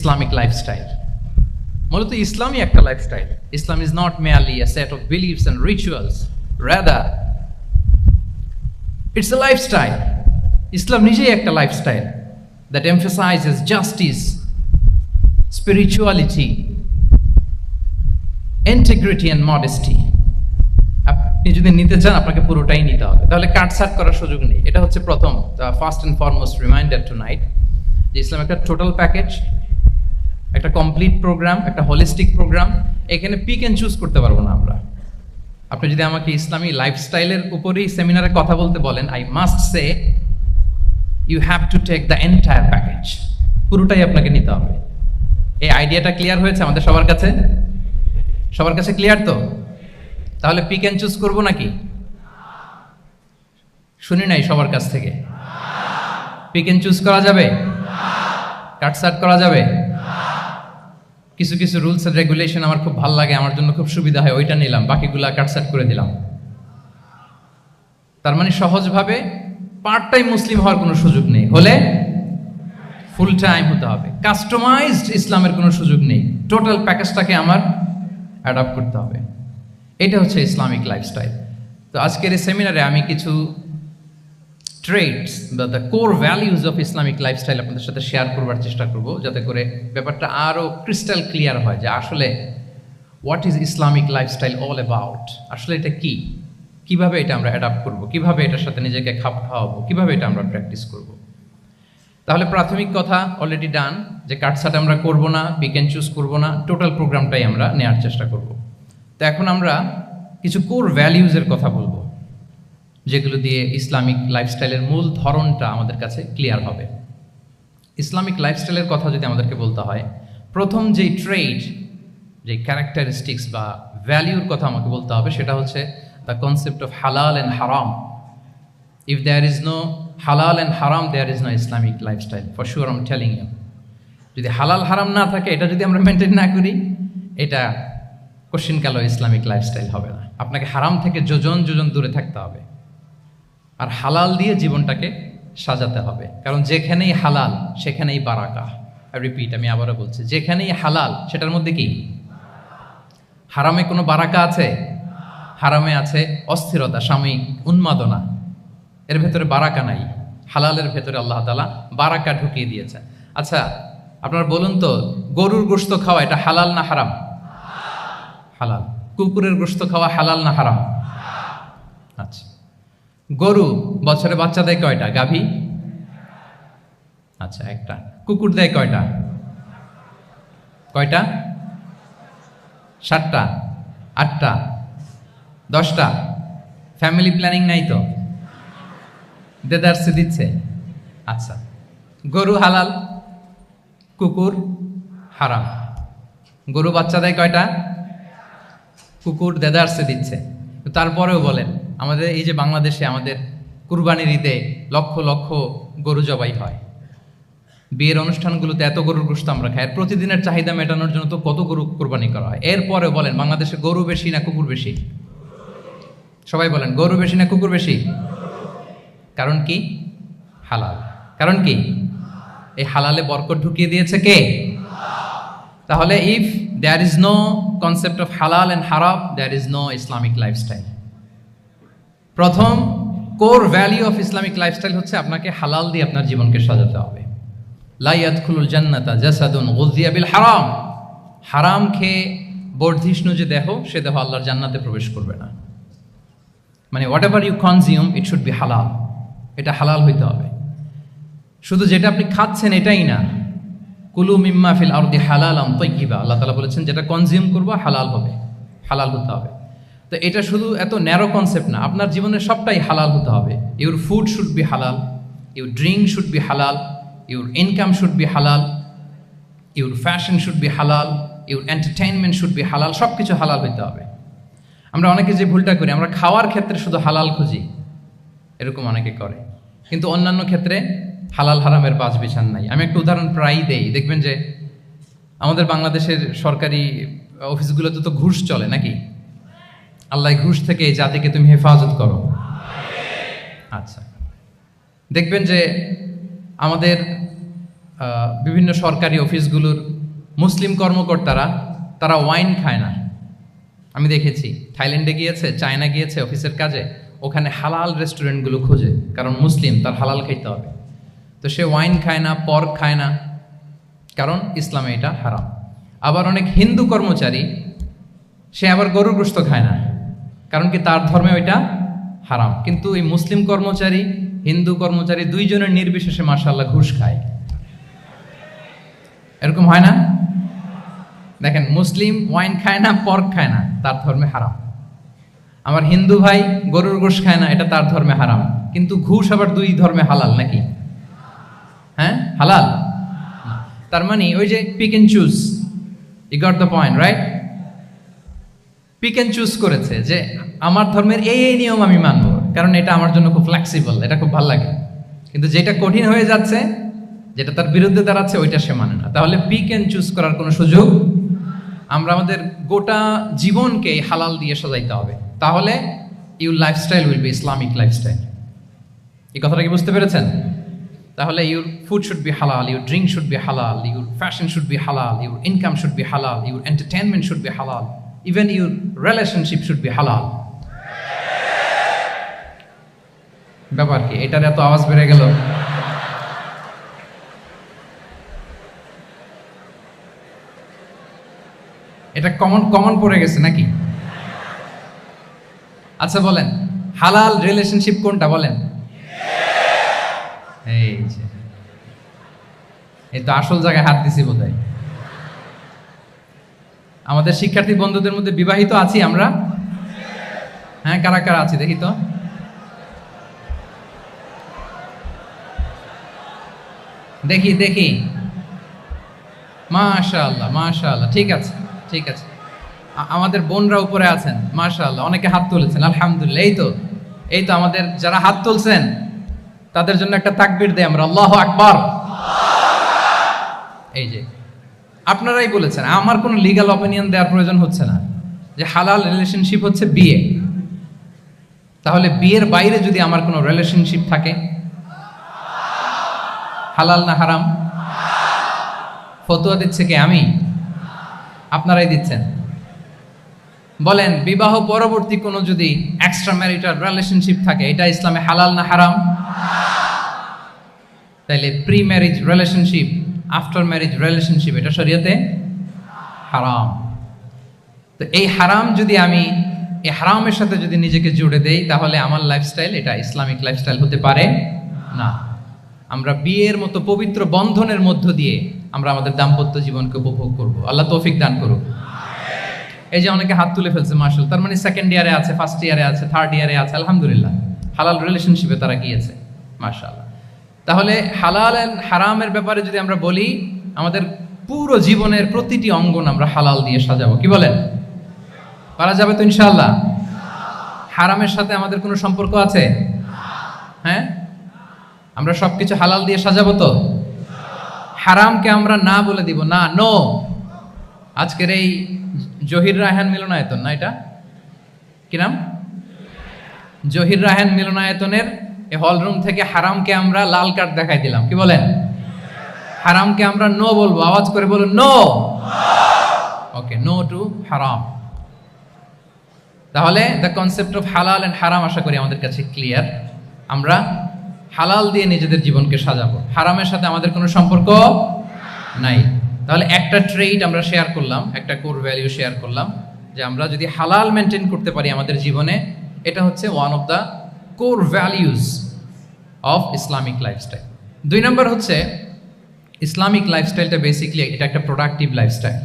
Islamic lifestyle. মূলত ইসলামই একটা lifestyle. Islam is not merely a set of beliefs and rituals. Rather, it's a lifestyle. Islam নিজেই একটা lifestyle that emphasizes justice, spirituality, integrity and modesty. আপনি যদি নিতে চান আপনাকে পুরোটাই নিতে হবে, তাহলে কাটছাট করার সুযোগ নেই। এটা হচ্ছে প্রথম first and foremost reminder tonight যে ইসলাম একটা টোটাল প্যাকেজ, একটা কমপ্লিট প্রোগ্রাম, একটা হোলিস্টিক প্রোগ্রাম। এখানে পিক এন্ড চুজ করতে পারবো না আমরা। আপনি যদি আমাকে ইসলামী লাইফস্টাইলের উপরেই সেমিনারে কথা বলতে বলেন, I must say you have to take the entire package, পুরোটাই আপনাকে নিতে হবে। এই আইডিয়াটা ক্লিয়ার হয়েছে আমাদের সবার কাছে? সবার কাছে ক্লিয়ার তো? তাহলে পিক এন্ড চুজ করবো নাকি? শুনি নাই সবার কাছ থেকে। পিক এন্ড চুজ করা যাবে? কাটছাট করা যাবে? কিছু কিছু রুলস এন্ড রেগুলেশন আমার খুব ভালো লাগে, আমার জন্য খুব সুবিধা হয়, ওইটা নিলাম, বাকিগুলা কাটছাট করে দিলাম। তার মানে সহজভাবে পার্ট টাইম মুসলিম হওয়ার কোনো সুযোগ নেই, হলে ফুল টাইম হতে হবে। কাস্টমাইজড ইসলামের কোনো সুযোগ নেই, টোটাল প্যাকেজটাকে আমার অ্যাডাপ্ট করতে হবে। এটা হচ্ছে ইসলামিক লাইফস্টাইল। তো আজকের এই সেমিনারে আমি কিছু ট্রেটস বা the core values of Islamic lifestyle আপনাদের সাথে শেয়ার করবার চেষ্টা করব, যাতে করে ব্যাপারটা আরও ক্রিস্টাল ক্লিয়ার হয় যে আসলে what is Islamic lifestyle all about. আসলে এটা কি, কিভাবে এটা আমরা অ্যাডাপ্ট করব, কিভাবে এটার সাথে নিজেকে খাপ খাওয়াবো, কিভাবে এটা আমরা প্র্যাকটিস করব। তাহলে প্রাথমিক কথা অলরেডি ডান, যে কাটছাট আমরা করব না, পিক অ্যান্ড চুজ করব না, টোটাল প্রোগ্রামটাই আমরা নেওয়ার চেষ্টা করব। তো এখন আমরা কিছু কোর ভ্যালিউজের কথা বলবো, যেগুলো দিয়ে ইসলামিক লাইফস্টাইলের মূল ধরনটা আমাদের কাছে ক্লিয়ার হবে। ইসলামিক লাইফস্টাইলের কথা যদি আমাদেরকে বলতে হয়, প্রথম যেই ট্রেট, যে ক্যারেক্টারিস্টিক্স বা ভ্যালিউর কথা আমাকে বলতে হবে, সেটা হচ্ছে দ্য কনসেপ্ট অফ হালাল অ্যান্ড হারাম। ইফ দেয়ার ইজ নো হালাল অ্যান্ড হারাম, there is no Islamic lifestyle, for sure I am telling you. যদি হালাল হারাম না থাকে, এটা যদি আমরা মেনটেন না করি, এটা কোশ্চিন কালো ইসলামিক লাইফস্টাইল হবে না। আপনাকে হারাম থেকে যোজন যোজন দূরে থাকতে হবে, আর হালাল দিয়ে জীবনটাকে সাজাতে হবে। কারণ যেখানেই হালাল সেখানেই বারাকা। রিপিট, আমি আবারও বলছি, যেখানেই হালাল সেটার মধ্যে কি? হারামে কোনো বারাকা আছে? হারামে আছে অস্থিরতা, সাময়িক উন্মাদনা, এর ভেতরে বারাকা নাই। হালালের ভেতরে আল্লাহ তাআলা বারাকা ঢুকিয়ে দিয়েছেন। আচ্ছা আপনারা বলুন তো, গরুর গোশত খাওয়া এটা হালাল না হারাম? হালাল। কুকুরের গোশত খাওয়া হালাল না হারাম? আচ্ছা, গরু বছরে বাচ্চা দেয় কয়টা? গাভী? আচ্ছা, একটা। কুকুর দেয় কয়টা? কয়টা? 7টা, 8টা, 10টা? ফ্যামিলি প্ল্যানিং নাই তো? দেদারসে দিচ্ছে। আচ্ছা, গরু হালাল, কুকুর হারাম। গরু বাচ্চা দেয় কয়টা? কুকুর দেদারসে দিচ্ছে। তারপরেও বলেন, আমাদের এই যে বাংলাদেশে আমাদের কুরবানির ঈদে লক্ষ লক্ষ গরু জবাই হয়, বিয়ের অনুষ্ঠানগুলোতে এত গরুর গোশত আমরা খাই, প্রতিদিনের চাহিদা মেটানোর জন্য তো কত গরু কুরবানি করা হয়। এরপরেও বলেন, বাংলাদেশে গরু বেশি না কুকুর বেশি? সবাই বলেন, গরু বেশি না কুকুর বেশি? কারণ কি? হালাল। কারণ কি? এই হালালে বরকত ঢুকিয়ে দিয়েছে কে? তাহলে if there is no concept of হালাল অ্যান্ড হারাম, there is no Islamic lifestyle. প্রথম core value of Islamic lifestyle হচ্ছে আপনাকে হালাল দিয়ে আপনার জীবনকে সাজাতে হবে। লা ইয়াদখুলুল জান্নাতা জাসাদুন গুযিয়া বিল হারাম। হারাম খেয়ে বর্ধিষ্ণু যে দেহ, সে দেহ আল্লাহর জান্নাতে প্রবেশ করবে না। মানে whatever you consume, it should be হালাল। এটা হালাল হইতে হবে। শুধু যেটা আপনি খাচ্ছেন এটাই না, কুলু মিম্মা ফিল আরদি হালালান তাইয়্যিবা, আল্লাহ তাআলা বলেছেন যেটা কনজিউম করবো হালাল হবে, হালাল হতে হবে। তো এটা শুধু এত ন্যারো কনসেপ্ট না, আপনার জীবনের সবটাই হালাল হতে হবে। ইউর ফুড শুড বি হালাল, ইউর ড্রিঙ্ক শুড বি হালাল, ইউর ইনকাম শুড বি হালাল, ইউর ফ্যাশন শুড বি হালাল, ইউর এন্টারটেইনমেন্ট শুড বি হালাল। সব কিছু হালাল হইতে হবে। আমরা অনেকে যে ভুলটা করি, আমরা খাওয়ার ক্ষেত্রে শুধু হালাল খুঁজি, এরকম অনেকে করে, কিন্তু অন্যান্য ক্ষেত্রে হালাল হারামের বাজ বিছান নাই। আমি একটা উদাহরণ প্রায়ই দেই, দেখবেন যে আমাদের বাংলাদেশের সরকারি অফিসগুলোতে তো ঘুষ চলে নাকি? আল্লাহ ঘুষ থেকে এই জাতিকে তুমি হেফাজত করো। আচ্ছা, দেখবেন যে আমাদের বিভিন্ন সরকারি অফিসগুলোর মুসলিম কর্মকর্তারা তারা ওয়াইন খায় না। আমি দেখেছি থাইল্যান্ডে গিয়েছে, চায়না গিয়েছে অফিসের কাজে, ওখানে হালাল রেস্টুরেন্টগুলো খোঁজে, কারণ মুসলিম তার হালাল খাইতে হবে। তো সে ওয়াইন খায় না, পর্ক খায় না, কারণ ইসলামে এটা হারাম। আবার অনেক হিন্দু কর্মচারী সে আবার গরুর গোশত খায় না, কারণ কি তার ধর্মে ওইটা হারাম। কিন্তু এই মুসলিম কর্মচারী, হিন্দু কর্মচারী দুইজনের নির্বিশেষে মাশাআল্লাহ ঘুষ খায়। এরকম হয় না? দেখেন, মুসলিম ওয়াইন খায় না, পর্ক খায় না, তার ধর্মে হারাম। আমার হিন্দু ভাই গরুর গোশ খায় না, এটা তার ধর্মে হারাম। কিন্তু ঘুষ আবার দুই ধর্মে হালাল নাকি? হ্যাঁ, হালাল। তার মানে ওই যে pick and choose, you got the point, right? Pick and choose করেছে যে আমার ধর্মের এই এই নিয়ম আমি মানব, কারণ এটা আমার জন্য খুব ফ্লেক্সিবল, এটা খুব ভালো লাগে। কিন্তু যেটা কঠিন হয়ে যাচ্ছে, যেটা তার বিরুদ্ধে দাঁড়াচ্ছে, ওইটা সে মানে না। তাহলে পিক এন্ড চুজ করার কোনো সুযোগ। আমরা আমাদের গোটা জীবনকে হালাল দিয়ে সাজাইতে হবে, তাহলে your lifestyle will be Islamic lifestyle. এই কথাটা কি বুঝতে পেরেছেন? তাহলে ইউর ফুড শুড বি হালাল, ইউর ড্রিঙ্ক শুড বি হালাল, ইউর ফ্যাশন শুড বি হালাল, ইউর ইনকাম শুড বি হালাল, ইউর এন্টারটেনমেন্ট শুড বি হালাল, even your relationship should be হালাল। ব্যাপার কি? এটার এত আওয়াজ বেড়ে গেল। এটা কমন পড়ে গেছে নাকি? আচ্ছা বলেন, হালাল রিলেশনশিপ কোনটা বলেন? এই তো আসল জায়গায় হাত দিছি বোধহয়। আমাদের শিক্ষার্থী বন্ধুদের মধ্যে বিবাহিত আছি আমরা? হ্যাঁ, কারা কারা আছি দেখি তো। দেখি দেখি, মাশাআল্লাহ মাশাআল্লাহ, ঠিক আছে ঠিক আছে। আমাদের বোনরা উপরে আছেন, মাশাআল্লাহ, অনেকে হাত তুলেছেন, আলহামদুলিল্লাহ। এই তো আমাদের যারা হাত তুলছেন তাদের জন্য একটা তাকবীর দেই আমরা, আল্লাহু আকবার। এই যে আপনারাই বলেছেন, আমার কোনো লিগ্যাল অপিনিয়ন দেওয়ার প্রয়োজন হচ্ছে না, যে হালাল রিলেশনশিপ হচ্ছে বিয়ে। তাহলে বিয়ের বাইরে যদি আমার কোনো রিলেশনশিপ থাকে, হালাল না হারাম? ফতোয়া দিচ্ছে কে? আমি? আপনারাই দিচ্ছেন। বলেন, বিবাহ পরবর্তী কোনো যদি এক্সট্রা ম্যারিটাল রিলেশনশিপ থাকে, এটা ইসলামে হালাল না হারাম? তাইলে pre marriage relationship, after marriage relationship, এটা শরীয়তে হারাম। তো এই হারাম যদি আমি এই হারামের সাথে যদি নিজেকে জুড়ে দেই, তাহলে আমার লাইফস্টাইল এটা ইসলামিক লাইফস্টাইল হতে পারে না। আমরা বিয়ের মতো পবিত্র বন্ধনের মধ্য দিয়ে আমরা আমাদের দাম্পত্য জীবনকে উপভোগ করব। আল্লাহ তৌফিক দান করুক। এই যে অনেকে হাত তুলে ফেলছে, মাশাআল্লাহ, তার মানে সেকেন্ড ইয়ারে আছে, ফার্স্ট ইয়ারে আছে, থার্ড ইয়ারে আছে, আলহামদুলিল্লাহ, হালাল রিলেশনশিপে তারা গিয়েছে, মাশাআল্লাহ। তাহলে হালাল এন্ড হারামের ব্যাপারে যদি আমরা বলি, আমাদের পুরো জীবনের প্রতিটি অঙ্গন আমরা হালাল দিয়ে সাজাবো। কি বলেন? পারা যাবে তো ইনশাআল্লাহ? হারামের সাথে আমাদের কোনো সম্পর্ক আছে? হ্যাঁ, আমরা সবকিছু হালাল দিয়ে সাজাবো তো? হারামকে আমরা না বলে দিব, না, নো। আজকের এই জহির রায়হান মিলনায়তন, না এটা কি নাম? জহির রায়হান মিলনায়তনের এই হলরুম থেকে হারামকে আমরা লাল কার্ড দেখাই দিলাম। কি বলেন? হারামকে আমরা নো বলবো, আওয়াজ করে বলুন, নো। ওকে, নো টু হারাম। তাহলে দ্য কনসেপ্ট অফ হালাল এন্ড হারাম আশা করি আমাদের কাছে ক্লিয়ার। আমরা হালাল দিয়ে নিজেদের জীবনকে সাজাবো, হারামের সাথে আমাদের কোনো সম্পর্ক নাই। তাহলে একটা ট্রেড আমরা শেয়ার করলাম, একটা কোর ভ্যালু শেয়ার করলাম, যে আমরা যদি হালাল মেনটেন করতে পারি আমাদের জীবনে, এটা হচ্ছে one of the core values of Islamic lifestyle. 2 নম্বর হচ্ছে, ইসলামিক লাইফস্টাইলটা বেসিকলি এটা একটা প্রোডাক্টিভ লাইফস্টাইল।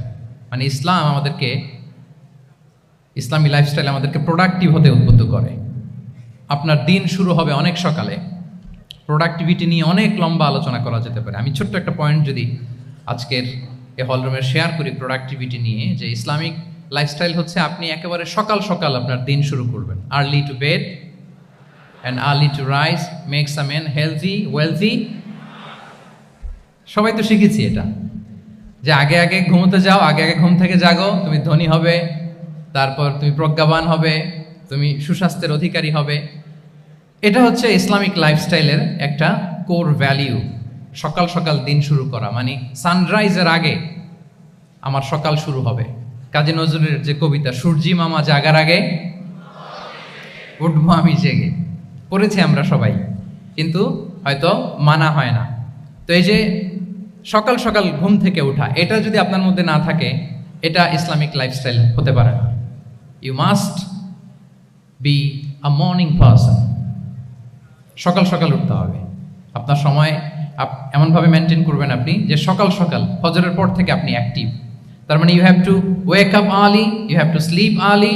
মানে ইসলামী লাইফস্টাইল আমাদেরকে প্রোডাক্টিভ হতে উদ্বুদ্ধ করে। আপনার দিন শুরু হবে অনেক সকালে, প্রোডাক্টিভিটি নিয়ে অনেক লম্বা আলোচনা করা যেতে পারে। আমি ছোট্ট একটা পয়েন্ট যদি আজকের এই হলরুমের শেয়ার করি প্রোডাক্টিভিটি নিয়ে, যে ইসলামিক লাইফস্টাইল হচ্ছে আপনি একেবারে সকাল সকাল আপনার দিন শুরু করবেন। Early to bed and early to rise makes a man healthy wealthy. সবাই তো শিখেছি এটা, যে আগে আগে ঘুমোতে যাও, আগে আগে ঘুম থেকে জাগো, তুমি ধনী হবে, তারপর তুমি প্রজ্ঞাবান হবে, তুমি সুস্বাস্থ্যের অধিকারী হবে। এটা হচ্ছে ইসলামিক লাইফস্টাইলের একটা কোর ভ্যালিউ। সকাল সকাল দিন শুরু করা, মানে সানরাইজের আগে আমার সকাল শুরু হবে। কাজী নজরুলের যে কবিতা, সূর্যি মামা জাগার আগে উঠবো আমি জেগে, পড়েছি আমরা সবাই, কিন্তু হয়তো মানা হয় না। তো এই যে সকাল সকাল ঘুম থেকে ওঠা, এটা যদি আপনার মধ্যে না থাকে, এটা ইসলামিক লাইফস্টাইল হতে পারে না। You must be a morning person. সকাল সকাল উঠতে হবে। আপনার সময় এমনভাবে মেনটেন করবেন আপনি যে সকাল সকাল ফজরের পর থেকে আপনি অ্যাক্টিভ। তার মানে you have to wake up early, you have to sleep early.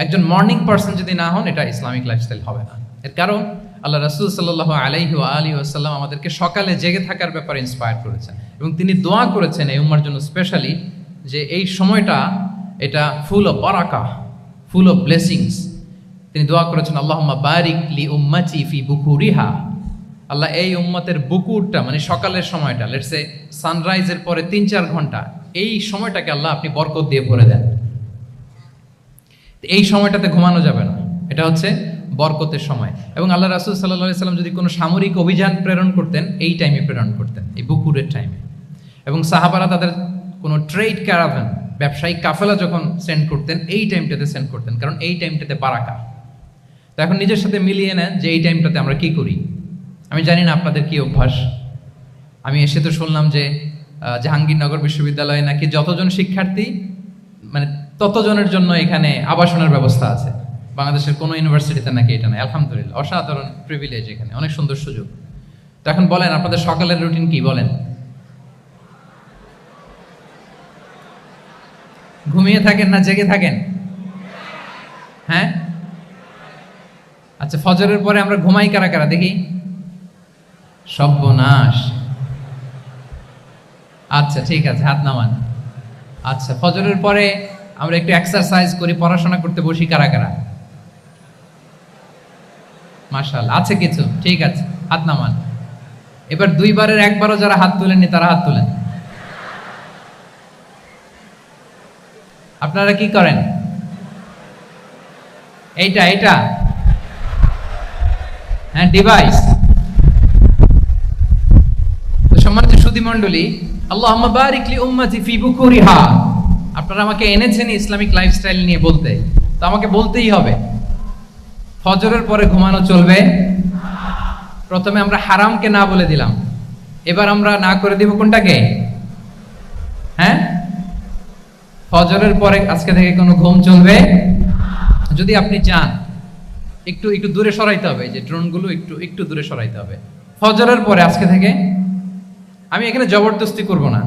একজন মর্নিং পারসন যদি না হন, এটা ইসলামিক লাইফস্টাইল হবে না। এর কারণ আল্লাহ রাসূল সাল্লাল্লাহু আলাইহি ওয়া আলিহি ওয়াসাল্লাম আমাদেরকে সকালে জেগে থাকার ব্যাপারে ইন্সপায়ার করেছেন, এবং তিনি দোয়া করেছেন এই উম্মার জন্য স্পেশালি, যে এই সময়টা এটা ফুল অফ বারাকা, ফুল অফ ব্লেসিংস। তিনি দোয়া করেছেন, আল্লাহুম্মা বারিক লি উম্মতি ফি বুকুরিহা। আল্লাহ এই উম্মতের বুকুরটা, মানে সকালের সময়টা, লেটস সে সানরাইজের পরে ৩-৪ ঘন্টা, এই সময়টাকে আল্লাহ আপনি বরকত দিয়ে ভরে দেন। এই সময়টাতে ঘুমানো যাবে না, এটা হচ্ছে বরকতের সময়। এবং আল্লাহ রাসূল সাল্লাল্লাহু আলাইহি সাল্লাম যদি কোনো সামরিক অভিযান প্রেরণ করতেন, এই টাইমে প্রেরণ করতেন, এই বুকুরের টাইমে। এবং সাহাবারা তাদের কোনো ট্রেড ক্যারাভান, ব্যবসায়িক কাফেলা যখন সেন্ড করতেন, এই টাইমটাতে সেন্ড করতেন, কারণ এই টাইমটাতে বারাকা। তো এখন নিজের সাথে মিলিয়ে নেন যে এই টাইমটাতে আমরা কি করি। আমি জানি না আপনাদের কি অভ্যাস। আমি এসে তো শুনলাম যে জাহাঙ্গীরনগর বিশ্ববিদ্যালয়ে নাকি যতজন শিক্ষার্থী, মানে ততজনের জন্য এখানে আবাসনের ব্যবস্থা আছে। বাংলাদেশের কোনো ইউনিভার্সিটিতে নাকি এটা নেই। আলহামদুলিল্লাহ, অসাধারণ প্রিভিলেজ, এখানে অনেক সুন্দর সুযোগ। তো এখন বলেন, আপনাদের সকালের রুটিন কি বলেন? ঘুমিয়ে থাকেন না জেগে থাকেন? হ্যাঁ, আচ্ছা, ফজরের পরে আমরা ঘুমাই কারা কারা দেখি? সর্বনাশ। আচ্ছা ঠিক আছে, হাত নামান। আচ্ছা, ফজরের পরে আমরা একটু এক্সারসাইজ করি, পড়াশোনা করতে বসি কারা কারা? মাশাআল্লাহ, আছে কিছু, ঠিক আছে, হাত নামান। এবার 2 বারের 1 বারও যারা হাত তুলেননি তারা হাত তুলেন। আপনারা কি করেন? এইটা হ্যাঁ, ডিভাইস। সম্মানিত সুধী মণ্ডলী, আল্লাহুম্মা বারিক লি উম্মতি ফি বুকুরিহা। আপনারা আমাকে এনেছেন ইসলামিক লাইফস্টাইল নিয়ে বলতে, তো আমাকে বলতেই হবে। ফজরের পরে ঘুমানো চলবে। প্রথমে আমরা হারামকে না বলে দিলাম, এবার আমরা না করে দিব কোনটাকে? হ্যাঁ, ফজরের পরে আজকে থেকে কোনো ঘুম চলবে। যদি আপনি চান, একটু দূরে সরাইতে হবে, যে ড্রোনগুলো একটু দূরে সরাইতে হবে। ফজরের পরে আজকে থেকে আমি এখানে জবরদস্তি করব না,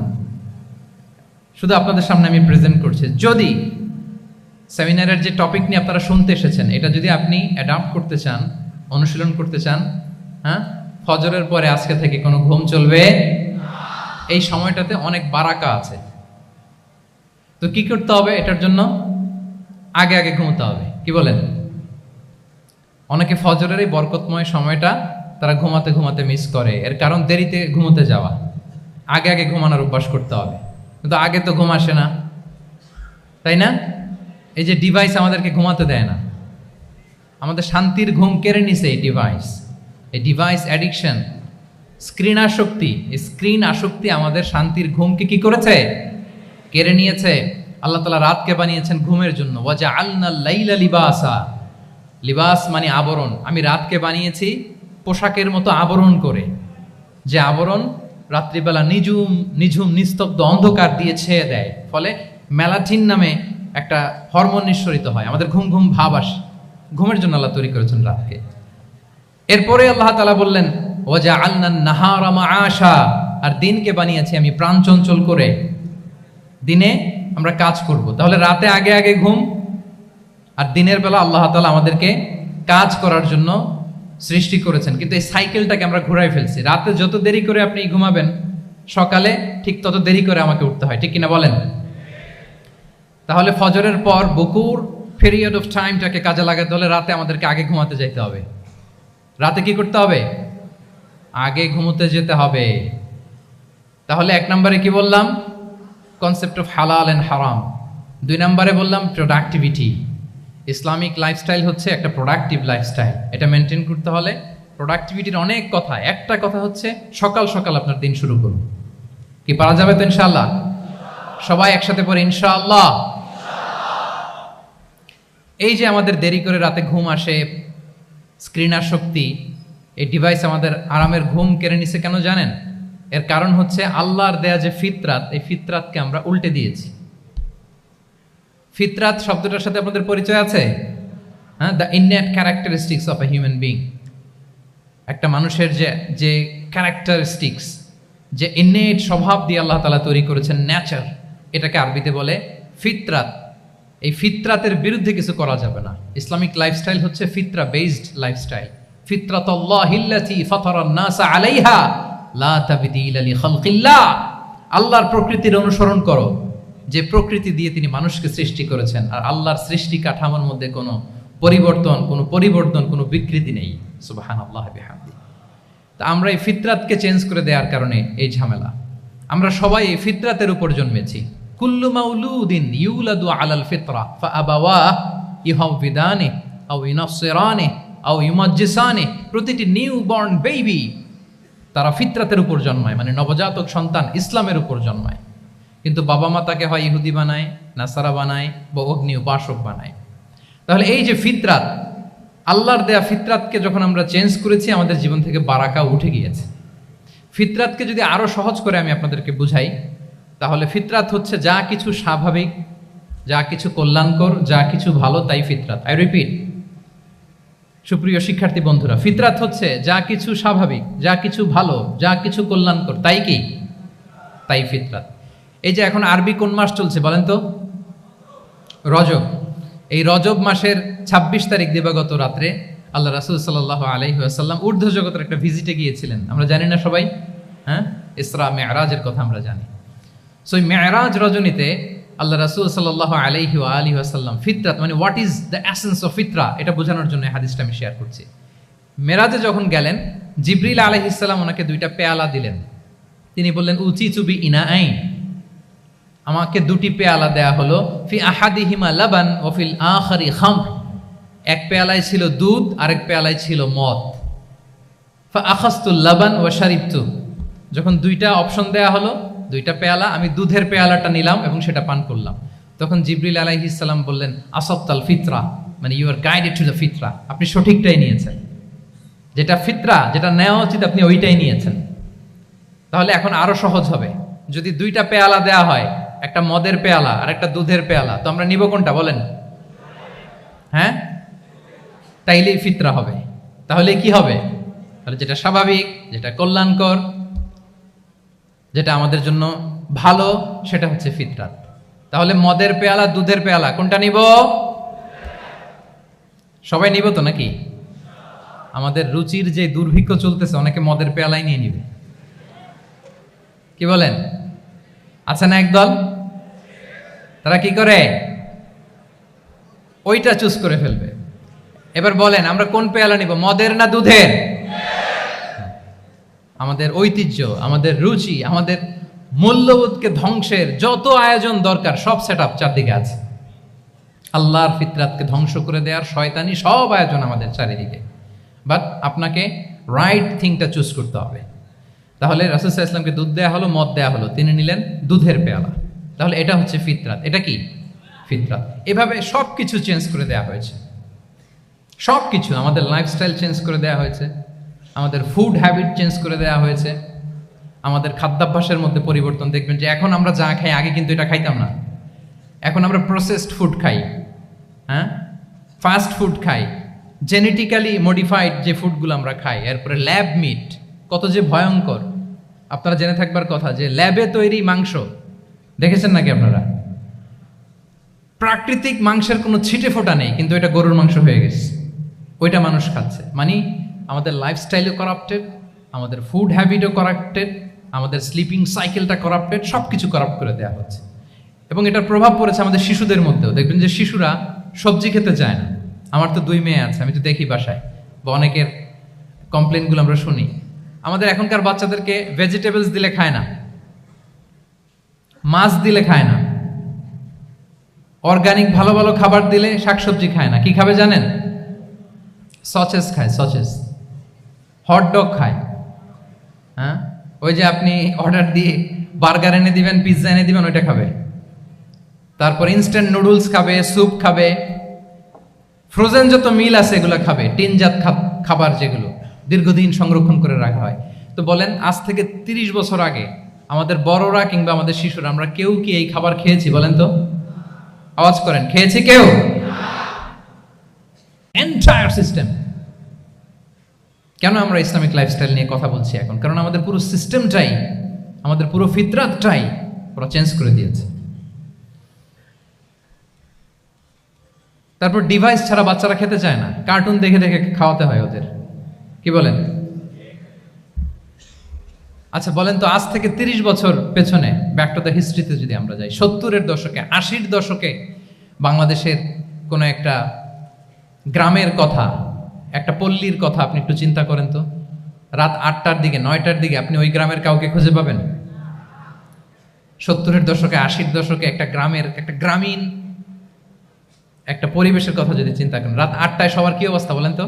শুধু আপনাদের সামনে আমি প্রেজেন্ট করছি। যদি সেমিনারের যে টপিক নিয়ে আপনারা শুনতে এসেছেন, এটা যদি আপনি অ্যাডাপ্ট করতে চান, অনুশীলন করতে চান, হ্যাঁ, ফজরের পরে আজকে থেকে কোনো ঘুম চলবে। এই সময়টাতে অনেক বারাকা আছে। তো কি করতে হবে? এটার জন্য আগে আগে ঘুমোতে হবে। কি বলেন? অনেকে ফজরের এই বরকতময় সময়টা তারা ঘুমাতে ঘুমাতে মিস করে। এর কারণ দেরিতে ঘুমোতে যাওয়া। আগে আগে ঘুমানোর অভ্যাস করতে হবে, কিন্তু আগে তো ঘুম আসে না, তাই না? এই যে ডিভাইস আমাদেরকে ঘুমাতে দেয় না, আমাদের শান্তির ঘুম কেড়ে নিছে এই ডিভাইস। এই ডিভাইস অ্যাডিকশন, স্ক্রিন আসক্তি, এই স্ক্রিন আসক্তি আমাদের শান্তির ঘুমকে কি করেছে? কেড়ে নিয়েছে। আল্লাহ তাআলা রাতকে বানিয়েছেন ঘুমের জন্য। ওয়াজআলনা লাইলা লিবাসা। লিবাস মানে আবরণ। আমি রাতকে বানিয়েছি পোশাকের মতো আবরণ করে, যে আবরণ রাত্রিবেলা নিঝুম নিস্তব্ধ অন্ধকার দিয়ে ছেয়ে দেয়। ফলে মেলাটিন নামে একটা হরমোন নিঃসরিত হয়, আমাদের ঘুম ঘুম ভাব আসে। ঘুমের জন্য আল্লাহ তৈরি করেছেন রাতকে। এরপরে আল্লাহ তাআলা বললেন, ওয়াজআলনা নাহারা মাআশা। আর দিনকে বানিয়েছি আমি প্রাণ চঞ্চল করে, দিনে আমরা কাজ করব। তাহলে রাতে আগে আগে ঘুম, আর দিনের বেলা আল্লাহ তাআলা আমাদেরকে কাজ করার জন্য সৃষ্টি করেছেন। কিন্তু এই সাইকেলটাকে আমরা ঘুরাই ফেলছি। রাতে যত দেরি করে আপনি ঘুমাবেন, সকালে ঠিক তত দেরি করে আমাকে উঠতে হয়, ঠিক কিনা বলেন? তাহলে ফজরের পর বকুর পিরিয়ড অফ টাইমটাকে কাজে লাগাতে হলে রাতে আমাদেরকে আগে ঘুমাতে যেতে হবে। রাতে কি করতে হবে? আগে ঘুমোতে যেতে হবে। তাহলে 1 নম্বরে কি বললাম? কনসেপ্ট অফ হালাল এন্ড হারাম। 2 নম্বরে বললাম প্রোডাক্টিভিটি। ইসলামিক লাইফস্টাইল হচ্ছে একটা প্রোডাক্টিভ লাইফস্টাইল। এটা মেনটেন করতে হলে প্রোডাক্টিভিটির অনেক কথা, একটা কথা হচ্ছে সকাল সকাল আপনার দিন শুরু করুন। কি পারা যাবে তো ইনশাআল্লাহ? সবাই একসাথে পড়ে ইনশাআল্লাহ। এই যে আমাদের দেরি করে রাতে ঘুম আসে, স্ক্রিন আসক্তি, এই ডিভাইস আমাদের আরামের ঘুম কেড়ে নিছে কেন জানেন? এর কারণ হচ্ছে আল্লাহর দেয়া যে ফিতরাত, এই ফিতরাতকে আমরা উল্টে দিয়েছি। ফিতরাত শব্দটার সাথে আপনাদের পরিচয় আছে? হ্যাঁ, the innate characteristics of a human being. একটা মানুষের যে ক্যারেক্টারিস্টিক্স, যে ইননেট স্বভাব দিয়ে আল্লাহ তাআলা তৈরি করেছেন, নেচার, এটাকে আরবিতে বলে ফিতরাত। এই ফিতরাতের বিরুদ্ধে কিছু করা যাবে না। ইসলামিক লাইফস্টাইল হচ্ছে ফিতরা বেসড লাইফস্টাইল। ফিতরাতাল্লাহিল্লাতী ফাতারান নাস আলাইহা লা তাবদীলা লিখালকিল্লাহ। আল্লাহর প্রকৃতির অনুসরণ করো, যে প্রকৃতি দিয়ে তিনি মানুষকে সৃষ্টি করেছেন। আর আল্লাহর সৃষ্টি কাঠামোর মধ্যে কোনো পরিবর্তন, কোনো বিকৃতি নেই। সুবহানাল্লাহ বিহামদি। তা আমরা এই ফিতরাতকে চেঞ্জ করে দেওয়ার কারণে এই ঝামেলা। আমরা সবাই এই ফিতরাতের উপর জন্মেছি। কুল্লু মাউলুদিন ইউলাদু আলাল ফিতরা ফাআবাওয়াহু ইউহাউবিদানি আও ইউনাসসিরানি আও ইউমাজ্জিসানি। প্রতিটি নিউ বর্ন বেবি তারা ফিতরাতের উপর জন্মায়, মানে নবজাতক সন্তান ইসলামের উপর জন্মায়। কিন্তু বাবা মা তাকে হয় ইহুদি বানায়, নাসারা বানায় বা অগ্নি উপাসক বানায়। তাহলে এই যে ফিতরাত, আল্লাহর দেয়া ফিতরাতকে যখন আমরা চেঞ্জ করেছি, আমাদের জীবন থেকে বারাকা উঠে গিয়েছে। ফিতরাতকে যদি আরো সহজ করে আমি আপনাদেরকে বুঝাই, তাহলে ফিতরাত হচ্ছে যা কিছু স্বাভাবিক, যা কিছু কল্যাণকর, যা কিছু ভালো, তাই ফিতরাত। আই রিপিট, সুপ্রিয় শিক্ষার্থী বন্ধুরা, ফিতরাত হচ্ছে যা কিছু স্বাভাবিক, যা কিছু ভালো, যা কিছু কল্যাণকর, তাই কি? তাই ফিতরাত। এই যে এখন আরবি কোন মাস চলছে বলেন তো? রজব। এই রজব মাসের ২৬ তারিখ দিবাগত রাত্রে আল্লাহ রাসূল সাল্লাল্লাহু আলাইহি ওয়াসাল্লাম ঊর্ধ্ব জগতের একটা ভিজিটে গিয়েছিলেন। আমরা জানি না সবাই? হ্যাঁ, ইসরা মেরাজের কথা আমরা জানি। সো এই মেরাজ রজনীতে আল্লাহ রাসূল সাল্লাল্লাহু আলাইহি ওয়া আলিহি ওয়াসাল্লাম ফিতরাত, মানে what is the essence of ফিতরা, এটা বোঝানোর জন্য এই হাদিসটা আমি শেয়ার করছি। মেরাজে যখন গেলেন, জিবরিল আলাইহিস সালাম ওনাকে 2টা পেয়ালা দিলেন। তিনি বললেন, উচিতু বি ইনাআইন, আমাকে 2টি পেয়ালা দেয়া হলো। ফি আহাদিহিমা লাবান ওয়া ফিল আখারি খামর। এক পেয়ালায় ছিল দুধ, আরেক পেয়ালায় ছিল মদ। ফা আখাযতুল লাবান ওয়া শারিবতু। যখন 2টা অপশন দেয়া হলো, 2টা পেয়ালা, আমি দুধের পেয়ালাটা নিলাম এবং সেটা পান করলাম। তখন জিবরিল আলাইহিস সালাম বললেন, আসাবতাল ফিতরা, মানে you are guided to the ফিতরা, আপনি সঠিকটাই নিয়েছেন। যেটা ফিতরা, যেটা নেওয়া উচিত, আপনি ওইটাই নিয়েছেন। তাহলে এখন আরো সহজ হবে। যদি 2টা পেয়ালা দেয়া হয়, একটা মদের পেয়ালা আর একটা দুধের পেয়ালা, তো আমরা নিব কোনটা বলেন? হ্যাঁ, তাইলেই ফিতরা হবে। তাহলে কি হবে? তাহলে যেটা স্বাভাবিক, যেটা কল্যাণকর, যেটা আমাদের জন্য ভালো, সেটা হচ্ছে ফিতরাত। তাহলে মদের পেয়ালা, দুধের পেয়ালা, কোনটা নিব? সবাই নিব তো নাকি? আমাদের রুচির যে দুর্ভিক্ষ চলতেছে, অনেকে মদের পেয়ালাই নিয়ে নিবে। কি বলেন? আছে না একদল, তারা কি করে? ওইটা চুজ করে ফেলবে। এবার বলেন, আমরা কোন পেয়ালা নিব, মদের না দুধের? আমাদের ঐতিহ্য, আমাদের রুচি, আমাদের মূল্যবোধকে ধ্বংসের যত আয়োজন দরকার, সব সেটআপ চারদিকে আছে। আল্লাহর ফিতরাতকে ধ্বংস করে দেওয়ার শয়তানি সব আয়োজন আমাদের চারিদিকে। বাট আপনাকে রাইট থিংটা চুজ করতে হবে। তাহলে রাসূল সাল্লাল্লাহু আলাইহি ওয়াসাল্লামকে দুধ দেয়া হলো, মদ দেয়া হলো, তিনি নিলেন দুধের পেয়ালা। তাহলে এটা হচ্ছে ফিতরাত। এটা কি? ফিতরাত। এভাবে সব কিছু চেঞ্জ করে দেওয়া হয়েছে। সব কিছু, আমাদের লাইফস্টাইল চেঞ্জ করে দেওয়া হয়েছে, আমাদের ফুড হ্যাবিট চেঞ্জ করে দেওয়া হয়েছে, আমাদের খাদ্যাভ্যাসের মধ্যে পরিবর্তন। দেখবেন যে এখন আমরা যা খাই, আগে কিন্তু এটা খাইতাম না। এখন আমরা প্রসেসড ফুড খাই, হ্যাঁ, ফাস্ট ফুড খাই, জেনেটিক্যালি মডিফাইড যে ফুডগুলো আমরা খাই, এরপরে ল্যাব মিট, কত যে ভয়ঙ্কর। আপনারা জেনে থাকবার কথা যে ল্যাবে তৈরি মাংস দেখেছেন নাকি আপনারা? প্রাকৃতিক মাংসের কোনো ছিটে ফোটা নেই, কিন্তু এটা গরুর মাংস হয়ে গেছে, ওইটা মানুষ খাচ্ছে। মানে আমাদের লাইফস্টাইলও করাপ্টেড, আমাদের ফুড হ্যাবিটও করাপ্টেড, আমাদের স্লিপিং সাইকেলটা করাপ্টেড, সব কিছু করাপ্ট করে দেওয়া হচ্ছে। এবং এটার প্রভাব পড়েছে আমাদের শিশুদের মধ্যেও। দেখবেন যে শিশুরা সবজি খেতে চায় না। আমার তো 2 মেয়ে আছে, আমি তো দেখি বাসায়, বা অনেকের কমপ্লেনগুলো আমরা শুনি। আমাদের এখনকার বাচ্চাদেরকে ভেজিটেবলস দিলে খায় না, মাছ দিলে খায় না, অর্গানিক ভালো ভালো খাবার দিলে শাকসবজি খায় না। কি খাবে জানেন? সচেস খায়, সচেস। হট ডগ খায়। হ্যাঁ, ওই যে আপনি অর্ডার দিয়ে বার্গার এনে দিবেন, পিৎজা এনে দিবেন, ওইটা খাবে। তারপর ইনস্ট্যান্ট নুডলস খাবে, স্যুপ খাবে, ফ্রোজেন যত মিল আছে এগুলো খাবে, টিনজাত খাবার যেগুলো দীর্ঘদিন সংরক্ষণ করে রাখা হয়। তো বলেন, আজ থেকে 30 বছর আগে আমাদের বড়রা কিংবা আমাদের শিশুরা, আমরা কেউ কি এই খাবার খেয়েছি? বলেন তো, আওয়াজ করেন, খেয়েছি কেউ? Entire system. কেন আমরা ইসলামিক লাইফস্টাইল নিয়ে কথা বলছি এখন? কারণ আমাদের পুরো সিস্টেমটাই, আমাদের পুরো ফিতরাতটাই ওরা চেঞ্জ করে দিয়েছে। তারপর ডিভাইস ছাড়া বাচ্চারা খেতে চায় না, কার্টুন দেখে দেখে খাওয়াতে হয় ওদের। কি বলেন? আচ্ছা বলেন তো, আজ থেকে 30 বছর পেছনে ব্যাক টু দ্য হিস্ট্রিতে যদি আমরা যাই, 70-এর দশকে, 80-র দশকে বাংলাদেশের কোনো একটা গ্রামের কথা, একটা পল্লীর কথা আপনি একটু চিন্তা করেন তো। রাত 8টার দিকে, 9টার দিকে আপনি ওই গ্রামের কাউকে খুঁজে পাবেন? 70-এর দশকে, 80-র দশকে একটা গ্রামের, একটা গ্রামীণ একটা পরিবেশের কথা যদি চিন্তা করেন, রাত 8টায় সবার কি অবস্থা বলেন তো?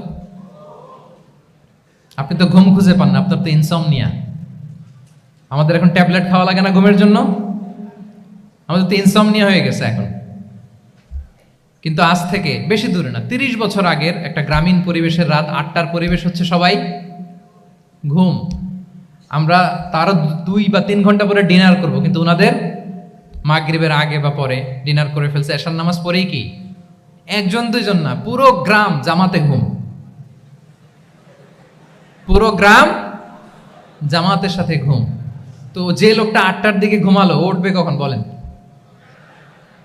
আপনি তো ঘুম খুঁজে পান না, আপনার তো ইনসমনিয়া। আমাদের এখন ট্যাবলেট খাওয়া লাগে না ঘুমের জন্য? আমাদের তো ইনসমনিয়া হয়ে গেছে এখন। কিন্তু আজ থেকে বেশি দূরে না, 30 বছর আগের একটা গ্রামীণ পরিবেশের রাত 8টার পরিবেশ হচ্ছে সবাই ঘুম। আমরা তারও 2 বা 3 ঘন্টা পরে ডিনার করব, কিন্তু ওনাদের মাগরিবের আগে বা পরে ডিনার করে ফেলছে, এশার নামাজ পড়েই কি 1-2 জন না, পুরো গ্রাম জামাতে ঘুম। পুরো গ্রাম জামাতের সাথে ঘুম। তো যে লোকটা 8টার দিকে ঘুমালো, উঠবে কখন বলেন?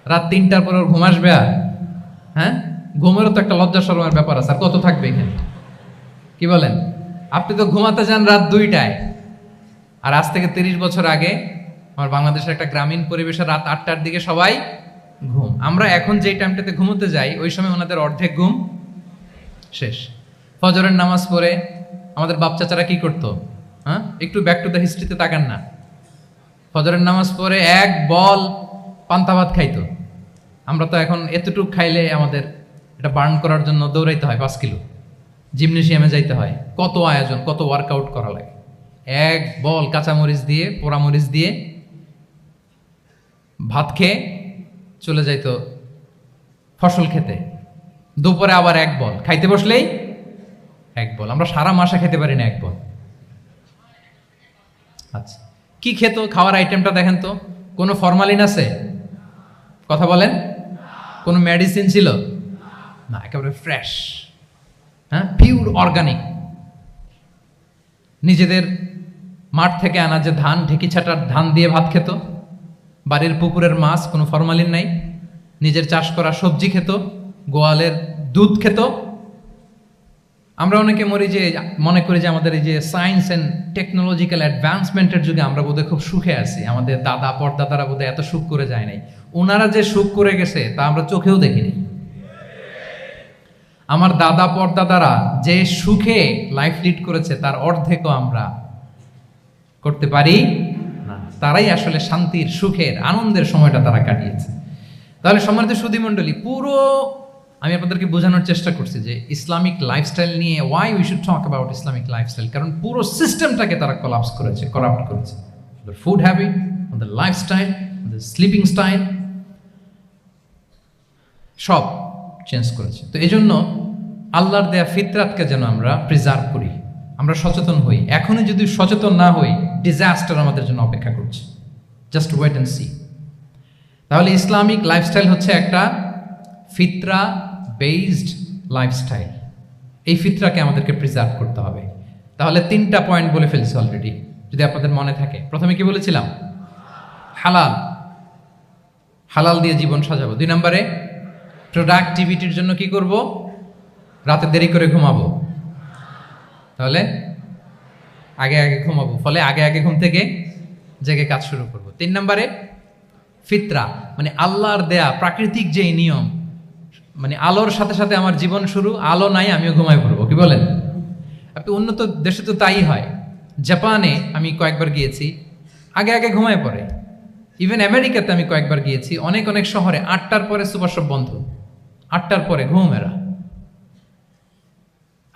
রাত 3টার পর ওর ঘুম আসবে? আর হ্যাঁ, ঘুমেরও তো একটা লজ্জা শরমের ব্যাপার আছে। আর কত থাকবে এখানে? কি বলেন? আপনি তো ঘুমাতে যান রাত 2টায়। আর আজ থেকে 30 বছর আগে আমার বাংলাদেশের একটা গ্রামীণ পরিবেশে রাত 8টার দিকে সবাই ঘুম। আমরা এখন যেই টাইমটাতে ঘুমোতে যাই, ওই সময় ওনাদের অর্ধেক ঘুম শেষ। ফজরের নামাজ পড়ে আমাদের বাপ চাচারা কি করতো? হ্যাঁ, একটু ব্যাক টু দ্য হিস্ট্রিতে তাকান না। ফজরের নামাজ পড়ে এক বল পান্তা ভাত খাইতো। আমরা তো এখন এতটুকু খাইলে আমাদের এটা বার্ন করার জন্য দৌড়াইতে হয় 5 কিলো, জিমনেশিয়ামে যাইতে হয়, কত আয়োজন, কত ওয়ার্কআউট করা লাগে। এক বল কাঁচামরিচ দিয়ে, পোড়ামরিচ দিয়ে ভাত খেয়ে চলে যাইতো ফসল খেতে। দুপুরে আবার এক বল, খাইতে বসলেই এক বল। আমরা সারা মাসে খেতে পারি না এক বল। আচ্ছা, কি খেত? খাওয়ার আইটেমটা দেখেন তো। কোনো ফরমালিন আছে? কথা বলেন। কোনো মেডিসিন ছিল না, একেবারে ফ্রেশ, হ্যাঁ, পিওর অর্গানিক। নিজেদের মাঠ থেকে আনা যে ধান, ঢেকি ছাটার ধান দিয়ে ভাত খেত। বাড়ির পুকুরের মাছ, কোনো ফরমালিন নাই। নিজের চাষ করা সবজি খেত, গোয়ালের দুধ খেত। আমরা অনেকে মনে করি যে আমাদের এই যে সায়েন্স অ্যান্ড টেকনোলজিক্যাল অ্যাডভান্সমেন্টের যুগে আমরা বোধহয় খুব সুখে আছি। আমাদের দাদা পরদাদারা বোধহয় এত সুখ করে যায় নাই। ওনারা যে সুখ করে গেছে তা আমরা চোখেও দেখিনি। আমার দাদা পরদাদারা যে সুখে লাইফ লিড করেছে তার অর্ধেকও আমরা করতে পারি না। তারাই আসলে শান্তির, সুখের, আনন্দের সময়টা তারা কাটিয়েছে। তাহলে সম্মানিত সুধীমণ্ডলী, পুরো আমি আপনাদেরকে বোঝানোর চেষ্টা করছি যে ইসলামিক লাইফস্টাইল নিয়ে why we should talk about Islamic lifestyle. কারণ পুরো সিস্টেমটাকে তারা কলাপস করেছে, করাপ্ট করেছে। ফুড হ্যাবিট, আমাদের লাইফস্টাইল, আমাদের স্লিপিং স্টাইল সব চেঞ্জ করেছে। তো এই জন্য আল্লাহর দেয়া ফিতরাতকে যেন আমরা প্রিজার্ভ করি, আমরা সচেতন হই। এখনই যদি সচেতন না হই, ডিজাস্টার আমাদের জন্য অপেক্ষা করছে। Just wait and see. তাহলে ইসলামিক লাইফস্টাইল হচ্ছে একটা ফিতরা বেসড লাইফস্টাইল। এই ফিতরাকে আমাদেরকে প্রিজার্ভ করতে হবে। তাহলে 3টা পয়েন্ট বলে ফেলছি অলরেডি, যদি আপনাদের মনে থাকে। প্রথমে কি বলেছিলাম? হালাল, হালাল দিয়ে জীবন সাজাবো। 2 নম্বরে প্রোডাক্টিভিটির জন্য কি করব? রাতে দেরি করে ঘুমাবো। তাহলে আগে আগে ঘুমাবো, ফলে আগে আগে ঘুম থেকে জেগে কাজ শুরু করব। 3 নম্বরে ফিতরা, মানে আল্লাহর দেয়া প্রাকৃতিক যে নিয়ম, মানে আলোর সাথে সাথে আমার জীবন শুরু, আলো নাই আমিও ঘুমাই পড়বো। কি বলেন? আপনি উন্নত দেশে তো তাই হয়। জাপানে আমি কয়েকবার গিয়েছি, আগে আগে ঘুমায় পড়ে। ইভেন আমেরিকাতে আমি কয়েকবার গিয়েছি, অনেক অনেক শহরে 8টার পরে সুপার শপ বন্ধ, 8টার পরে ঘুম। এরা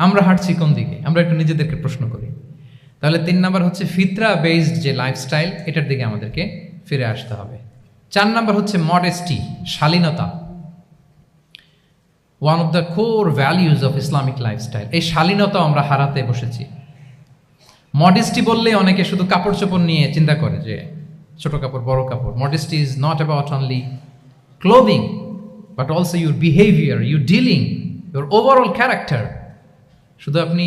আমরা হাঁটছি কোন দিকে? আমরা একটু নিজেদেরকে প্রশ্ন করি। তাহলে 3 নাম্বার হচ্ছে ফিতরা বেসড যে লাইফস্টাইল, এটার দিকে আমাদেরকে ফিরে আসতে হবে। 4 নাম্বার হচ্ছে মডেস্টি, শালীনতা, one of the core values of Islamic lifestyle. এই শালীনতা আমরা হারাতে বসেছি। মডেস্টি বললে অনেকে শুধু কাপড় চোপড় নিয়ে চিন্তা করে যে ছোট কাপড় বড় কাপড়। Modesty is not about only clothing but also your behaviour, your dealing, your overall character. শুধু আপনি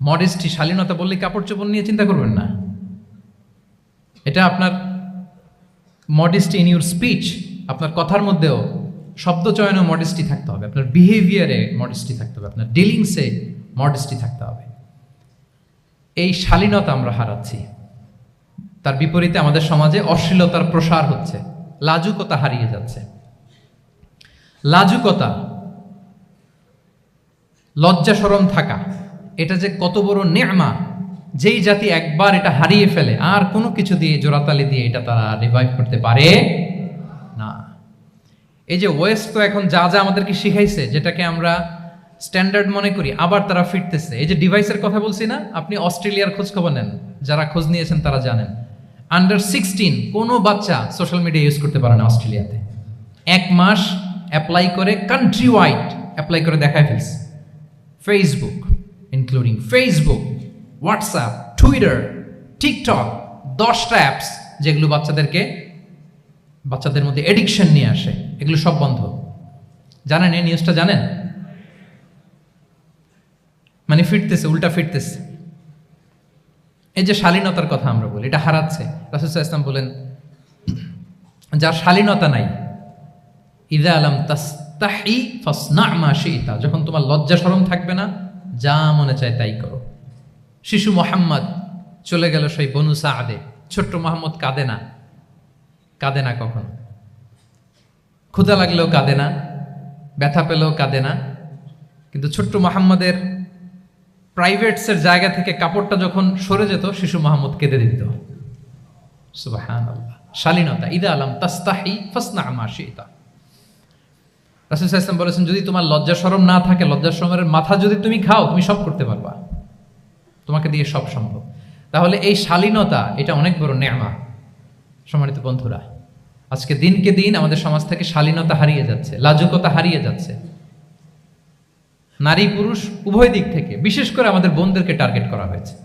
মডেস্টি শালীনতা বললে কাপড় চোপড় নিয়ে চিন্তা করবেন না। এটা আপনার মডেস্টি ইন ইউর স্পিচ, আপনার কথার মধ্যেও শব্দ চয়নেও মডেস্টি থাকতে হবে, আপনার বিহেভিয়ারে মডেস্টি থাকতে হবে, আপনার ডিলিংসে মডেস্টি থাকতে হবে। এই শালীনতা আমরা হারাচ্ছি। তার বিপরীতে আমাদের সমাজে অশ্লীলতার প্রসার হচ্ছে, লাজুকতা হারিয়ে যাচ্ছে। লাজুকতা, লজ্জা শরম থাকা, এটা যে কত বড় নেয়ামা, যেই জাতি একবার এটা হারিয়ে ফেলে আর কোনো কিছু দিয়ে জোড়াতালি দিয়ে এটা তারা রিভাইভ করতে পারে না। এই যে ওয়েস্ট তো এখন যা যা আমাদেরকে শিখাইছে, যেটাকে আমরা স্ট্যান্ডার্ড মনে করি, আবার তারা ফিরতেছে। এই যে ডিভাইসের কথা বলছি না, আপনি অস্ট্রেলিয়ার খোঁজ খবর নেন, যারা খোঁজ নিয়েছেন তারা জানেন আন্ডার 16 কোনো বাচ্চা সোশ্যাল মিডিয়া ইউজ করতে পারে না অস্ট্রেলিয়াতে। 1 মাস অ্যাপ্লাই করে, কান্ট্রি ওয়াইড অ্যাপ্লাই করে দেখায় ফেলছে। Facebook, including Facebook, WhatsApp, Twitter, TikTok, 10টা অ্যাপস যেগুলো বাচ্চাদের মধ্যে এডিকশন নিয়ে আসে, এগুলো সব বন্ধ। জানেন এই নিউজটা? জানেন? মানে ফিরতেছে, উল্টা ফিরতেছে। এই যে শালীনতার কথা আমরা বলি, এটা হারাচ্ছে। রাসূল সাল্লাল্লাহু আলাইহি ওয়াসাল্লাম বলেন, যার শালীনতা নাই, ইযা লাম তাস্তাহি ফাসনা মা শি'তা, যখন তোমার লজ্জা শরম থাকবে না, যা মনে চায় তাই করো। শিশু মোহাম্মদ চলে গেল সেই বনু সাআদে, ছোট্ট মোহাম্মদ কাঁদে না, কাঁদে না কখনো। ক্ষুধা লাগলেও কাঁদে না, ব্যথা পেলেও কাঁদে না। কিন্তু ছোট্ট মোহাম্মদের প্রাইভেটসের জায়গা থেকে কাপড়টা যখন সরে যেত, শিশু মোহাম্মদ কেঁদে দিত। সুবহানাল্লাহ, শালীনতা। ইযা লাম তাস্তাহি ফাসনা মা শি'তা। রাসূল সাল্লাল্লাহু আলাইহি ওয়াসাল্লাম বলেছেন, যদি তোমার লজ্জা শরম না থাকে, লজ্জা শরমের মাথা যদি তুমি খাও, তুমি সব করতে পারবা, তোমাকে দিয়ে সব সম্ভব। তাহলে এই শালীনতা, এটা অনেক বড় নেয়ামা। সম্মানিত বন্ধুরা, আজকে দিনকে দিন আমাদের সমাজ থেকে শালীনতা হারিয়ে যাচ্ছে, লাজুকতা হারিয়ে যাচ্ছে। নারী পুরুষ উভয় দিক থেকে, বিশেষ করে আমাদের বোনদেরকে টার্গেট করা হয়েছে।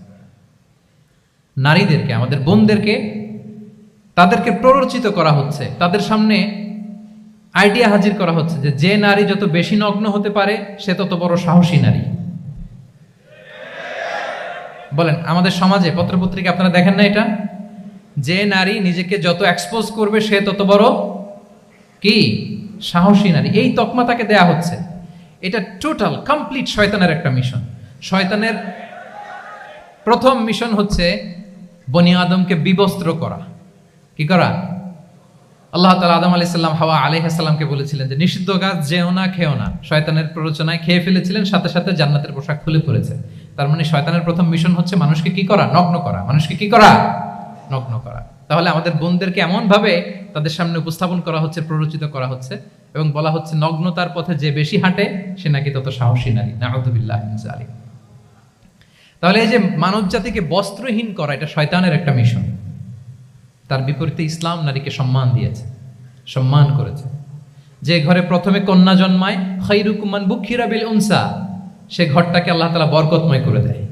নারীদেরকে, আমাদের বোনদেরকে, তাদেরকে প্ররোচিত করা হচ্ছে, তাদের সামনে আইডিয়া হাজির করা হচ্ছে যে নারী যত বেশি নগ্ন হতে পারে সে তত বড় সাহসী নারী। বলেন, আমাদের সমাজে পত্রপত্রিকা আপনারা দেখেন না এটা? যে নারী নিজেকে যত এক্সপোজ করবে সে তত বড় কি সাহসী নারী, এই তকমা তাকে দেয়া হচ্ছে। এটা টোটাল কমপ্লিট শয়তানের একটা মিশন। শয়তানের প্রথম মিশন হচ্ছে বনি আদমকে বিবস্ত্র করা। কি করা? আল্লাহ তাআলা আদম আলাইহিস সালাম, হাওয়া আলাইহিস সালামকে বলেছিলেন যে নিষিদ্ধ গাছ যেও না, খেও না। শয়তানের প্ররোচনায় খেয়ে ফেলেছিলেন, সাথে সাথে জান্নাতের পোশাক খুলে পড়েছে। তার মানে শয়তানের প্রথম মিশন হচ্ছে মানুষকে কি করা? নগ্ন করা। মানুষকে কি করা? নগ্ন করা। তাহলে আমাদের বোনদেরকে এমন ভাবে তাদের সামনে উপস্থাপন করা হচ্ছে, প্ররোচিত করা হচ্ছে এবং বলা হচ্ছে নগ্নতার পথে যে বেশি হাঁটে সে নাকি তত সাহসী নারী। নাউযুবিল্লাহি মিন যালিক। তাহলে এই যে মানব জাতিকে বস্ত্রহীন করা, এটা শয়তানের একটা মিশন। তার বিপরীতে ইসলাম নারীকে সম্মান দিয়েছে, সম্মান করেছে। যে ঘরে প্রথমে কন্যা জন্মায়, খায়রুকুম মান বুখিরা বিল উনসা, সে ঘরটাকে আল্লাহ তাআলা বরকতময় করে দেয়।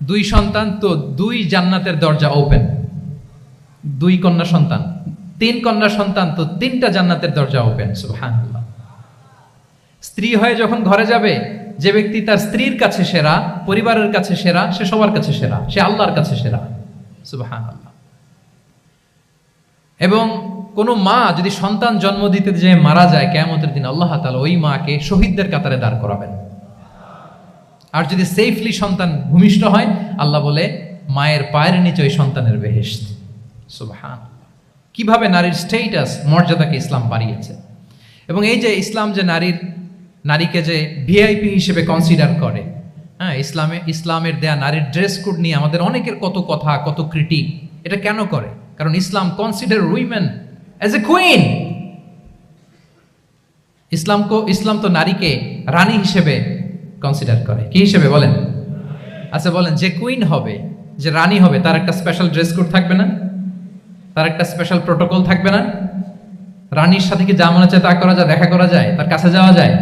2 সন্তান তো 2 জান্নাতের দরজা ওপেন। 2 কন্যা সন্তান, 3 কন্যা সন্তান তো 3টা জান্নাতের দরজা ওপেন। সুবহানাল্লাহ। স্ত্রী হয়ে যখন ঘরে যাবে, যে ব্যক্তি তার স্ত্রীর কাছে সেরা, পরিবারের কাছে সেরা, সে সবার কাছে সেরা, সে আল্লাহর কাছে সেরা। সুবহানাল্লাহ। এবং কোনো মা যদি সন্তান জন্ম দিতে যে মারা যায়, কিয়ামতের দিন আল্লাহ তাআলা ওই মাকে শহীদদের কাতারে দাঁড় করাবেন। আর যদি সেফলি সন্তান ভূমিষ্ঠ হয়, আল্লাহ বলে মায়ের পায়ের নিচে ওই সন্তানের বেহেশত। সুবহানাল্লাহ। কিভাবে নারীর স্টেটাস, মর্যাদাকে ইসলাম বাড়িয়েছে। এবং এই যে ইসলাম যে নারীকে যে ভিআইপি হিসেবে কনসিডার করে, হ্যাঁ, ইসলামের দেয়া নারীর ড্রেস কোড নিয়ে আমাদের অনেকের কত কথা, কত ক্রিটিক। এটা কেন করে? কারণ Islam consider women as a queen. ইসলাম তো নারীকে রানী হিসেবে কনসিডার করে কি হিসেবে বলেন? আচ্ছা বলেন, যে কুইন হবে, যে রানী হবে, তার একটা স্পেশাল ড্রেস কোড থাকবে না? তার একটা স্পেশাল প্রোটোকল থাকবে না? রানীর সাথে কি যা মনে চায় তা করা যায়, দেখা করা যায়, তার কাছে যাওয়া যায়?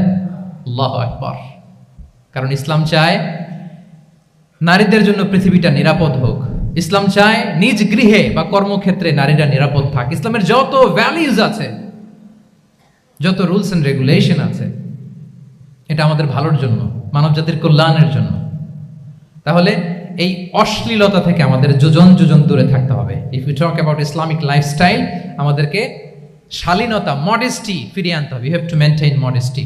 আল্লাহু আকবার। কারণ ইসলাম চায় নারীদের জন্য পৃথিবীটা নিরাপদ হোক। ইসলাম চায় নিজ গৃহে বা কর্মক্ষেত্রে নারীরা নিরাপদ থাক। ইসলামের যত ভ্যালিউজ আছে, যত রুলস এন্ড রেগুলেশন আছে, এটা আমাদের ভালোর জন্য, মানব জাতির কল্যাণের জন্য। তাহলে এই অশ্লীলতা থেকে আমাদের যোজন যোজন দূরে থাকতে হবে। If you talk about Islamic lifestyle, আমাদেরকে শালীনতা, মডেস্টি ফিরিয়ে আনতে হবে। You have to maintain modesty.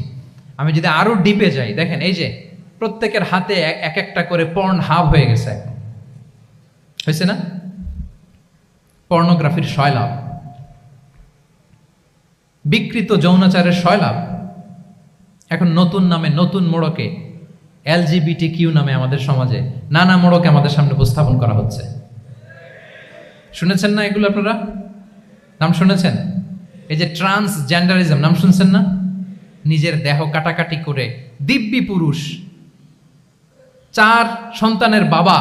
আমি যদি আরো ডিপে যাই, দেখেন এই যে প্রত্যেকের হাতে এক একটা করে পর্ন হাব হয়ে গেছে এখন, হয়েছে না? পর্নোগ্রাফির শয়লাভ, বিকৃত যৌনাচারের শয়লাভ এখন নতুন নামে, নতুন মোড়কে, LGBTQ নামে আমাদের সমাজে নানা মোড়কে আমাদের সামনে উপস্থাপন করা হচ্ছে। শুনেছেন না এগুলো? আপনারা নাম শুনেছেন? এই যে ট্রান্সজেন্ডারিজম, নাম শুনছেন না? নিজের দেহ কাটাকাটি করে দিব্যি পুরুষ, 4 সন্তানের বাবা,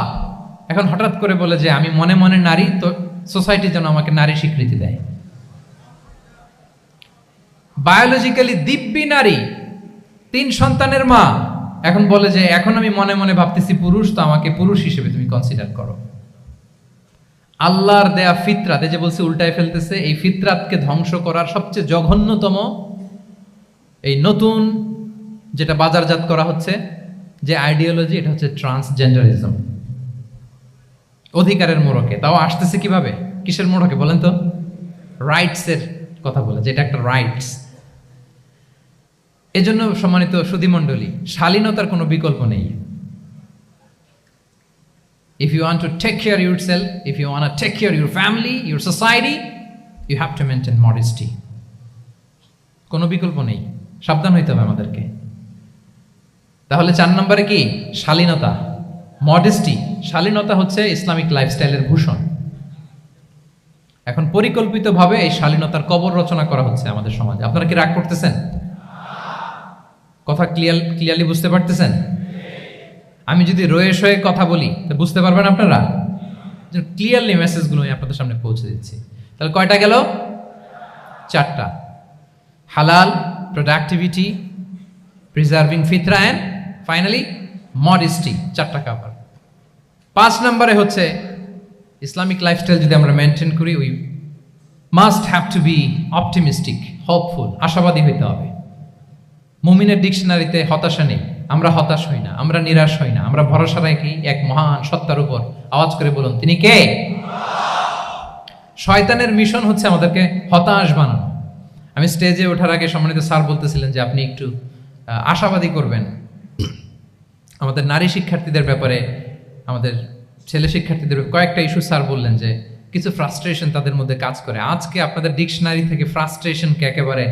এখন হঠাৎ করে বলে যে আমি মনে মনে নারী, তো সোসাইটি যেন আমাকে নারী স্বীকৃতি দেয়। বায়োলজিক্যালি দিব্যি নারী, 3 সন্তানের মা, এখন বলে যে এখন আমি মনে মনে ভাবতেছি পুরুষ, তো আমাকে পুরুষ হিসেবে তুমি কনসিডার করো। আল্লাহর দেয়া ফিতরাত, এই যে বলছে উল্টায় ফেলতেছে, এই ফিতরাতকে ধ্বংস করার সবচেয়ে জঘন্যতম এই নতুন যেটা বাজারজাত করা হচ্ছে যে আইডিওলজি, এটা হচ্ছে ট্রান্সজেন্ডারিজম। অধিকারের মোড়কে, তাও আসতেছে কিভাবে, কিসের মোড়কে বলেন তো? রাইটসের কথা বলে, যেটা একটা রাইটস। এজন্য সম্মানিত সুধীমণ্ডলী, শালীনতার কোনো বিকল্প নেই। If you want to take care of yourself, if you want to take care of your family, your society, you have to maintain modesty. কোনো বিকল্প নেই, সাবধান হইতে হবে আমাদেরকে। তাহলে 4 নম্বরে কি? শালীনতা, মডেস্টি। শালীনতা হচ্ছে ইসলামিক লাইফস্টাইলের ভূষণ। এখন পরিকল্পিতভাবে এই শালীনতার কবর রচনা করা হচ্ছে আমাদের সমাজে। আপনারা কি রাগ করতেছেন? কথা ক্লিয়ারলি বুঝতে পারতেছেন? আমি যদি রয়ে সয়ে কথা বলি তো বুঝতে পারবেন আপনারা? ক্লিয়ারলি মেসেজগুলো আমি আপনাদের সামনে পৌঁছে দিচ্ছি। তাহলে কয়টা গেল? 4টা। হালাল, প্রোডাক্টিভিটি, প্রিজার্ভিং ফিতরা এন্ড ফাইনালি মডেস্টি, 4টা কাভার। 5 নম্বরে হচ্ছে ইসলামিক লাইফস্টাইল যদি আমরা মেনটেন করি, we must have to be optimistic, hopeful, আশাবাদী হইতে হবে। মুমিনের ডিকশনারিতে হতাশা নেই, আমরা হতাশ হই না, আমরা নিরাশ হই না, আমরা ভরসা রাখি এক মহান সত্তার উপর। আওয়াজ করে বলুন, তিনি কে? শয়তানের মিশন হচ্ছে আমাদেরকে হতাশ বানানো। আমি স্টেজে ওঠার আগে সম্মানিত স্যার বলতেছিলেন যে আপনি একটু আশাবাদী করবেন আমাদের নারী শিক্ষার্থীদের ব্যাপারে, আমাদের ছেলে শিক্ষার্থীদের কয়েকটা ইস্যু স্যার বললেন যে কিছু ফ্রাস্ট্রেশন তাদের মধ্যে কাজ করে। আজকে আপনাদের ডিকশনারি থেকে ফ্রাস্ট্রেশনকে একেবারে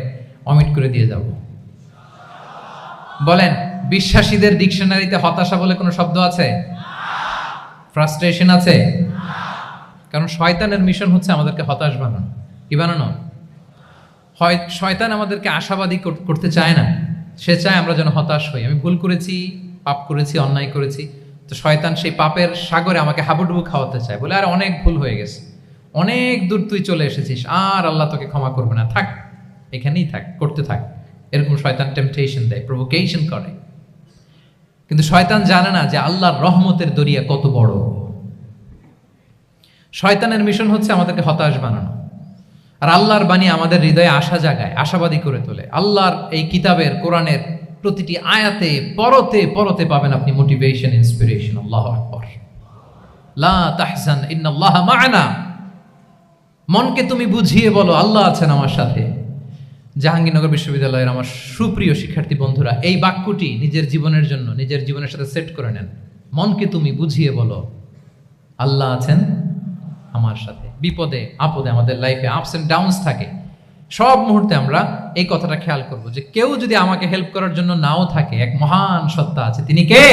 অমিট করে দিয়ে যাব। বলেন, বিশ্বাসীদের ডিকশনারিতে হতাশা বলে কোনো শব্দ আছে? ফ্রাস্ট্রেশন আছে? কারণ শয়তানের মিশন হচ্ছে আমাদেরকে হতাশ বানানো। কি বানানো? শয়তান আমাদেরকে আশাবাদী করতে চায় না, সে চায় আমরা যেন হতাশ হই। আমি ভুল করেছি, পাপ করেছি, অন্যায় করেছি, তো শয়তান সেই পাপের সাগরে আমাকে হাবুডুবু খাওয়াতে চায়, বলে আর অনেক ভুল হয়ে গেছে, অনেক দূর তুই চলে এসেছিস, আর আল্লাহ তোকে ক্ষমা করবে না, থাক এখানেই থাক, করতে থাক। এরকম শয়তান টেম্পটেশন দেয়, প্রভোকেশন করে। কিন্তু শয়তান জানে না যে আল্লাহর রহমতের দরিয়া কত বড়। শয়তানের মিশন হচ্ছে আমাদেরকে হতাশ বানানো, আর আল্লাহর বাণী আমাদের হৃদয়ে আশা জাগায়, আশাবাদী করে তোলে। আল্লাহর এই কিতাবের, কোরআনের প্রতিটি আয়াতে পরতে পরতে পাবেন আপনি মোটিভেশন, ইন্সপিরেশন। আল্লাহু আকবার। লা তাহজান ইন্নাল্লাহ মা'ানা। মনকে তুমি বুঝিয়ে বলো আল্লাহ আছেন আমার সাথে। জাহাঙ্গীরনগর বিশ্ববিদ্যালয়ের আমার সুপ্রিয় শিক্ষার্থী বন্ধুরা, এই বাক্যটি নিজের জীবনের জন্য, নিজের জীবনের সাথে সেট করে নেন। মনকে তুমি বুঝিয়ে বলো আল্লাহ আছেন আমার সাথে। বিপদে আপদে, আমাদের লাইফে আপস এন্ড ডাউনস থাকে, সব মুহূর্তে আমরা এই কথাটা খেয়াল করব যে কেউ যদি আমাকে হেল্প করার জন্য নাও থাকে, এক মহান সত্তা আছে, তিনি কে?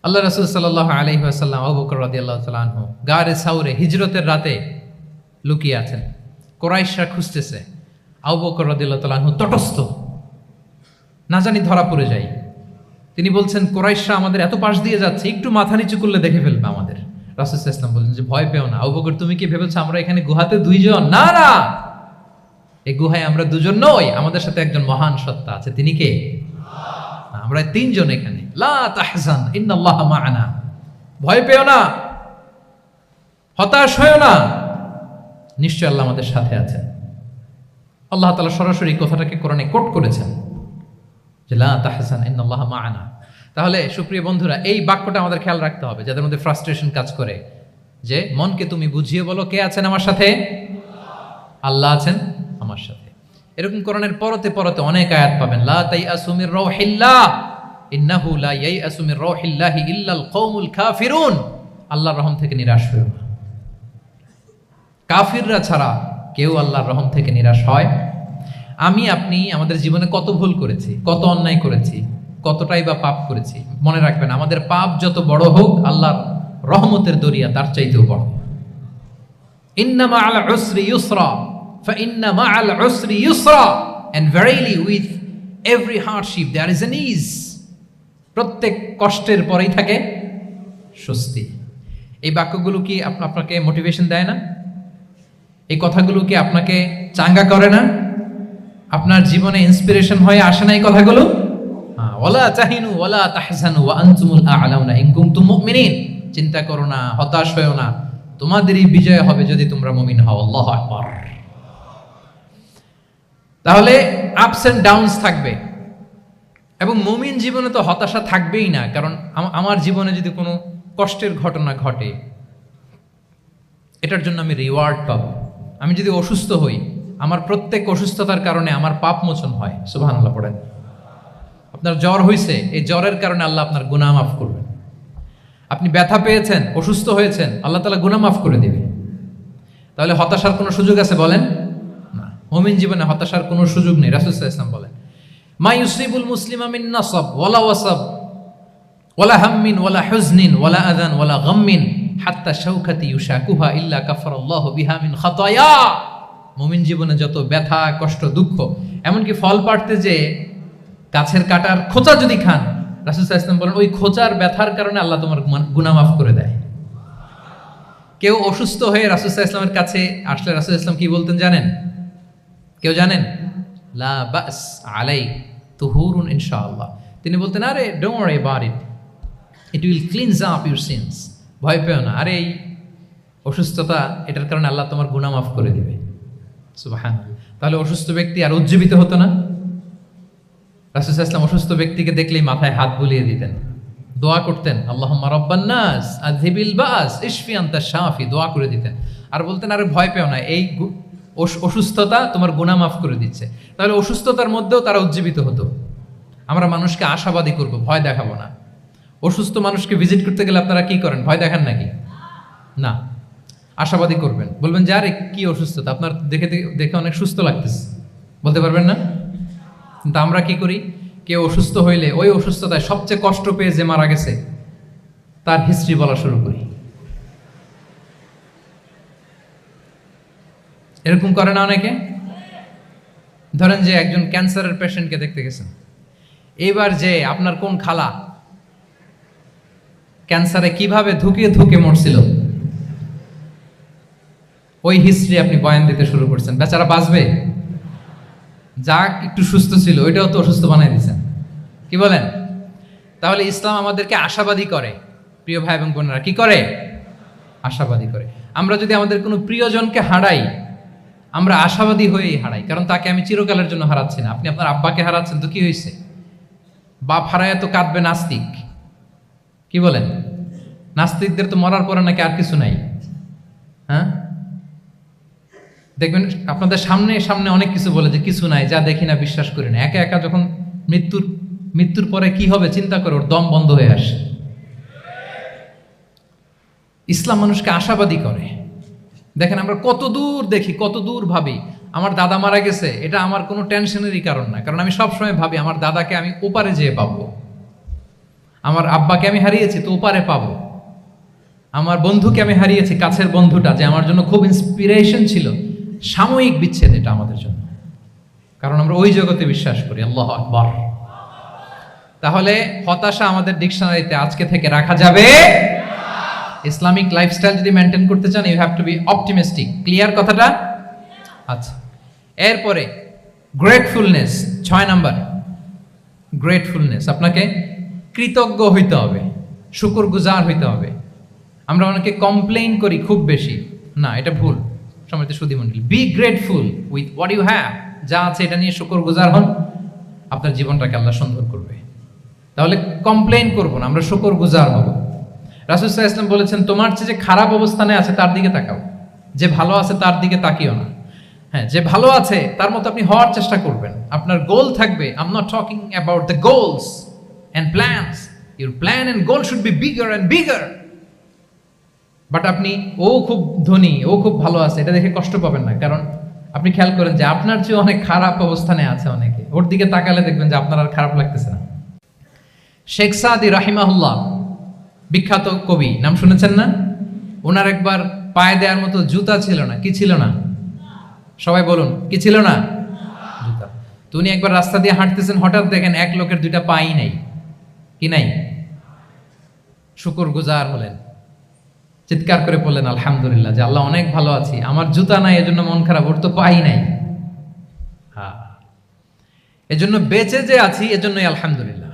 আল্লাহ রাসূল সাল্লাল্লাহু আলাইহি ওয়াসাল্লাম আবু বকর রাদিয়াল্লাহু তাআলা আনহু গারে সাউরে হিজরতের রাতে লুকিয়ে আছেন। কুরাইশরা খুঁজতেছে, আবু বকর রাদিয়াল্লাহু তাআলা আনহু তটস্থ, না জানি ধরা পড়ে যাই। তিনি বলছেন কুরাইশরা আমাদের এত পাশ দিয়ে যাচ্ছে, একটু মাথা নিচু করলে দেখে ফেলবে আমাদের। রাসূল সাল্লাল্লাহু আলাইহি ওয়াসাল্লাম বললেন যে ভয় পেও না। আবু বকর তুমি কি ভেবেছো আমরা এখানে গুহাতে দুইজন? না না, এই গুহায় আমরা দুজন নই, আমাদের সাথে একজন মহান সত্তা আছে। তিনি কে? আমরা তিনজন এখানে। লা তাহজান ইন্নাল্লাহা মা'ানা, ভয় পেও না, হতাশ হয়ো না, নিশ্চয় আল্লাহ আমাদের সাথে আছেন। আল্লাহ তাআলা সরাসরি কথাটাকে কোরআনে কোট করেছেন যে লা তাহজান ইন্নাল্লাহা মা'ানা। তাহলে সুপ্রিয় বন্ধুরা, এই বাক্যটা আমাদের খেয়াল রাখতে হবে যাদের মধ্যে ফ্রাস্ট্রেশন কাজ করে, যে মনকে তুমি বুঝিয়ে বলো কে আছেন আমার সাথে? আল্লাহ আছেন আমার সাথে। এরকম কোরআনের পরতে পরতে অনেক আয়াত পাবেন। লা তাইয়াসু মির রাউহিল্লাহ ইন্নাহু লা ইয়াইয়াসু মির রাউহিল্লাহি ইল্লাল কওমুল কাফিরুন। আল্লাহর রহম থেকে নিরাশ হয়ো না। কাফিররা ছাড়া কেউ আল্লাহর রহম থেকে নিরাশ হয়। আমি আপনি আমাদের জীবনে কত ভুল করেছি, কত অন্যায় করেছি, কতটাই বা পাপ করেছি। মনে রাখবেন, আমাদের পাপ যত বড় হোক, আল্লাহর রহমতের দরিয়া তার চাইতেও বড়। ইন্না মা'আল উসরি ইউসরা ফাইন্না মা'আল উসরি ইউসরা, and verily with every hardship there is an ease. প্রত্যেক কষ্টের পরেই থাকে স্বস্তি। এই বাক্যগুলো কি আপনাকে মোটিভেশন দেয় না? এই কথাগুলো কি আপনাকে চাঙ্গা করে না? আপনার জীবনে ইন্সপিরেশন হয়ে আসে না এই কথাগুলো? ওয়ালা তাহিনু ওয়ালা তাহজানু ওয়া আনতুমুল আ'লাউনা ইন কুনতুম মুমিনিন। চিন্তা করো না, হতাশ হয়ো না, তোমাদেরই বিজয় হবে যদি তোমরা মুমিন হও। আল্লাহু আকবার। তাহলে আপস এন্ড ডাউনস থাকবে, এবং মুমিন জীবনে তো হতাশা থাকবেই না। কারণ আমার জীবনে যদি কোনো কষ্টের ঘটনা ঘটে, এটার জন্য আমি রিওয়ার্ড পাবো। আমি যদি অসুস্থ হই, আমার প্রত্যেক অসুস্থতার কারণে আমার পাপ মোচন হয়। সুবহানাল্লাহ পড়েন। আপনার জ্বর হয়েছে, এই জ্বরের কারণে আল্লাহ আপনার গুনাহ মাফ করবেন। আপনি ব্যথা পেয়েছেন, অসুস্থ হয়েছেন, আল্লাহ তাআলা গুনাহ মাফ করে দিবে। তাহলে হতাশার কোনো সুযোগ আছে বলেন? না। মুমিন জীবনে হতাশার কোনো সুযোগ নেই। রাসূল সাল্লাল্লাহু আলাইহি ওয়াসাল্লাম বলেন, মা ইউসিবুল মুসলিমা মিন নাসাব ওয়ালা ওয়াসাব ওয়ালা হাম্মিন ওয়ালা হুজনিন ওয়ালা আযান ওয়ালা গাম্মিন হাত্তা শাওকাতি ইউশাকুহা ইল্লা কাফারাল্লাহু বিহা মিন খাতায়া। মুমিন জীবনে যত ব্যথা, কষ্ট, দুঃখ, এমনকি ফল পাড়তে যে গাছের কাটার খোঁচা যদি খান, রাসূল সাল্লাল্লাহু আলাইহি ওয়াসাল্লাম বলেন ওই খোঁচার ব্যথার কারণে আল্লাহ তোমার গুনাহ মাফ করে দেয়। কেউ অসুস্থ হয়ে রাসূল সাল্লাল্লাহু আলাইহি ওয়াসাল্লামের কাছে আসলে রাসূল সাল্লাল্লাহু আলাইহি ওয়াসাল্লাম কি বলতেন জানেন? কেউ জানেন? লা বাস আলাইক তুহুরুন ইনশাআল্লাহ। তিনি বলতেন, আরে don't worry about it, it will cleanse up your scenes. ভয় পেও না, আরে এই অসুস্থতা, এটার কারণে আল্লাহ তোমার গুনাহ মাফ করে দিবে। সুবহানাল্লাহ। তাহলে অসুস্থ ব্যক্তি আর উজ্জীবিত হতো না? রাসূল সাল্লাল্লাহু আলাইহি ওয়াসাল্লাম অসুস্থ ব্যক্তিকে দেখলেই মাথায় হাত বুলিয়ে দিতেন, দোয়া করতেন, আল্লাহুম্মা রাব্বান নাস আযহিবিল বাস ইশফি আনতা শাফি, দোয়া করে দিতেন। আর বলতেন, আরে ভয় পেও না, এই অসুস্থতা তোমার গুনাহ মাফ করে দিচ্ছে। তাহলে অসুস্থতার মধ্যেও তারা উজ্জীবিত হতো। আমরা মানুষকে আশাবাদী করব, ভয় দেখাবো না। অসুস্থ মানুষকে ভিজিট করতে গেলে আপনারা কি করেন? ভয় দেখান নাকি? না, আশাবাদী করবেন। বলবেন যে আরে কি অসুস্থতা, আপনার দেখে দেখে অনেক সুস্থ লাগতেছে, বলতে পারবেন না? কিন্তু আমরা কি করি? কেউ অসুস্থ হইলে ওই অসুস্থতায় সবচেয়ে কষ্ট পেয়ে যে মারা গেছে তার হিস্ট্রি বলা শুরু করি। এরকম করে না অনেকে? ধরেন যে একজন ক্যান্সারের পেশেন্টকে দেখতে গেছেন, এইবার যে আপনার কোন খালা ক্যান্সারে কিভাবে ধুকে ধুকে মরছিল, ওই হিস্ট্রি আপনি বয়ান দিতে শুরু করছেন। বেচারা বাঁচবে? যা একটু সুস্থ ছিল ওইটাও তো অসুস্থ বানাই দিচ্ছেন। কি বলেন? তাহলে ইসলাম আমাদেরকে আশাবাদী করে। প্রিয় ভাই এবং বোনেরা, কি করে? আশাবাদী করে। আমরা যদি আমাদের কোনো প্রিয়জনকে হারাই, আমরা আশাবাদী হয়েই হারাই, কারণ তাকে আমি চিরকালের জন্য হারাচ্ছি না। আপনি আপনার আব্বাকে হারাচ্ছেন তো কি হয়েছে? বাপ হারায় তো কাঁদবে নাস্তিক। কি বলেন? নাস্তিকদের তো মরার পরে নাকি আর কিছু নাই। হ্যাঁ, দেখবেন আপনাদের সামনে সামনে অনেক কিছু বলে যে কিছু নাই, যা দেখি না, বিশ্বাস করি না। একা একা যখন মৃত্যুর পরে কি হবে চিন্তা করে ওর দম বন্ধ হয়ে আসে। ইসলাম মানুষকে আশাবাদী করে। দেখেন আমরা কত দূর দেখি, কত দূর ভাবি। আমার দাদা মারা গেছে, এটা আমার কোনো টেনশনেরই কারণ না, কারণ আমি সবসময় ভাবি আমার দাদাকে আমি ওপারে যেয়ে পাবো। আমার আব্বাকে আমি হারিয়েছি তো ওপারে পাবো। আমার বন্ধুকে আমি হারিয়েছি, কাছের বন্ধুটা যে আমার জন্য খুব ইন্সপিরেশন ছিল, সাময়িক বিচ্ছেদ এটা আমাদের জন্য, কারণ আমরা ওই জগতে বিশ্বাস করি। আল্লাহু আকবার। তাহলে হতাশা আমাদের ডিকশনারিতে আজকে থেকে রাখা যাবে। ইসলামিক লাইফস্টাইল যদি মেনটেন করতে চান, you have to be optimistic. Clear কথাটা? আচ্ছা, এরপরে গ্রেটফুলনেস, 6 নাম্বার। গ্রেটফুলনেস, আপনাকে কৃতজ্ঞ হইতে হবে, শুকরগুজার হইতে হবে। আমরা অনেকে কমপ্লেইন করি খুব বেশি, না এটা ভুল। সম্মানিত সুধীমণ্ডলী, be grateful with what you have. যা আছে এটা নিয়ে শুকরগুজার হন, আপনার জীবনটাকে আল্লাহ সুন্দর করবে। তাহলে কমপ্লেইন করবো না, আমরা শুকরগুজার হব। রাসূল সাল্লাল্লাহু আলাইহি ওয়াসাল্লাম বলেছেন, তোমার চেয়ে যে খারাপ অবস্থানে আছে তার দিকে তাকাও, যে ভালো আছে তার দিকে তাকিও না। হ্যাঁ, যে ভালো আছে তার মতো আপনি হওয়ার চেষ্টা করবেন। আপনার গোল থাকবে। I am not talking about the goals and plans, your plan and goal should be bigger and bigger. But আপনি ও খুব ধনী, ও খুব ভালো আছে এটা দেখে কষ্ট পাবেন না। কারণ আপনি খেয়াল করেন যে আপনার চেয়ে অনেক খারাপ অবস্থানে আছে অনেকে, ওর দিকে তাকালে দেখবেন যে আপনার আর খারাপ লাগতেছে না। শেখ সাদি রাহিমাহুল্লাহ, বিখ্যাত কবি, নাম শুনেছেন না? ওনার একবার পায়ে দেওয়ার মতো জুতা ছিল না। কি ছিল না? সবাই বলুন, কি ছিল না? জুতা। তো উনি একবার রাস্তা দিয়ে হাঁটতেছেন, হঠাৎ দেখেন এক লোকের 2টা পাই নাই। কি নাই? শুকরগুজার হলেন, চিৎকার করে বললেন আলহামদুলিল্লাহ, যে আল্লাহ অনেক ভালো আছি, আমার জুতা নাই এজন্য মন খারাপ, ওর তো পাই নাই। হ্যাঁ, এজন্য বেঁচে যে আছি এজন্যই আলহামদুলিল্লাহ।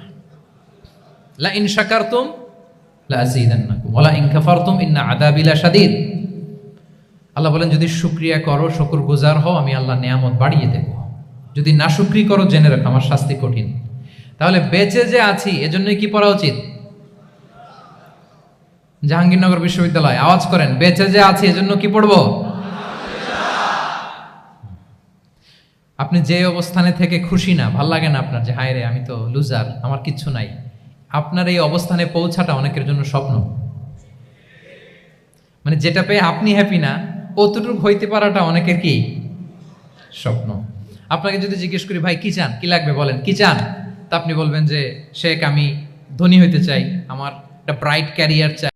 লা ইন শাকারতুম লা আযীদান্নাকুম ওয়া লা ইন কাফারতুম ইন্না আযাবি লাশাদীদ। আল্লাহ বলেন, যদি শুকরিয়া করো, শুকরগুজার হও, আমি আল্লাহ নিয়ামত বাড়িয়ে দেব। যদি নাশুকরি করো, জেনে রাখো আমার শাস্তি কঠিন। তাহলে বেঁচে যে আছি এজন্যই কি পড়া উচিত? জাহাঙ্গীরনগর বিশ্ববিদ্যালয় আওয়াজ করেন, বেঁচে যে আছি এজন্য কি পড়বো? আপনি যে অবস্থানে থেকে খুশি না, ভাল লাগে না আপনার, যে হায় রে আমি তো লুজার, আমার কিচ্ছু নাই, আপনার এই অবস্থানে পৌঁছাটা অনেকের জন্য স্বপ্ন। মানে যেটা পেয়ে আপনি হ্যাপি না, অতটুকু হইতে পারাটা অনেকের কি স্বপ্ন। আপনাকে যদি জিজ্ঞেস করি, ভাই কি চান, কি লাগবে বলেন, কি চান? তা আপনি বলবেন যে শেখ আমি ধনী হইতে চাই, আমার একটা ব্রাইট ক্যারিয়ার চাই।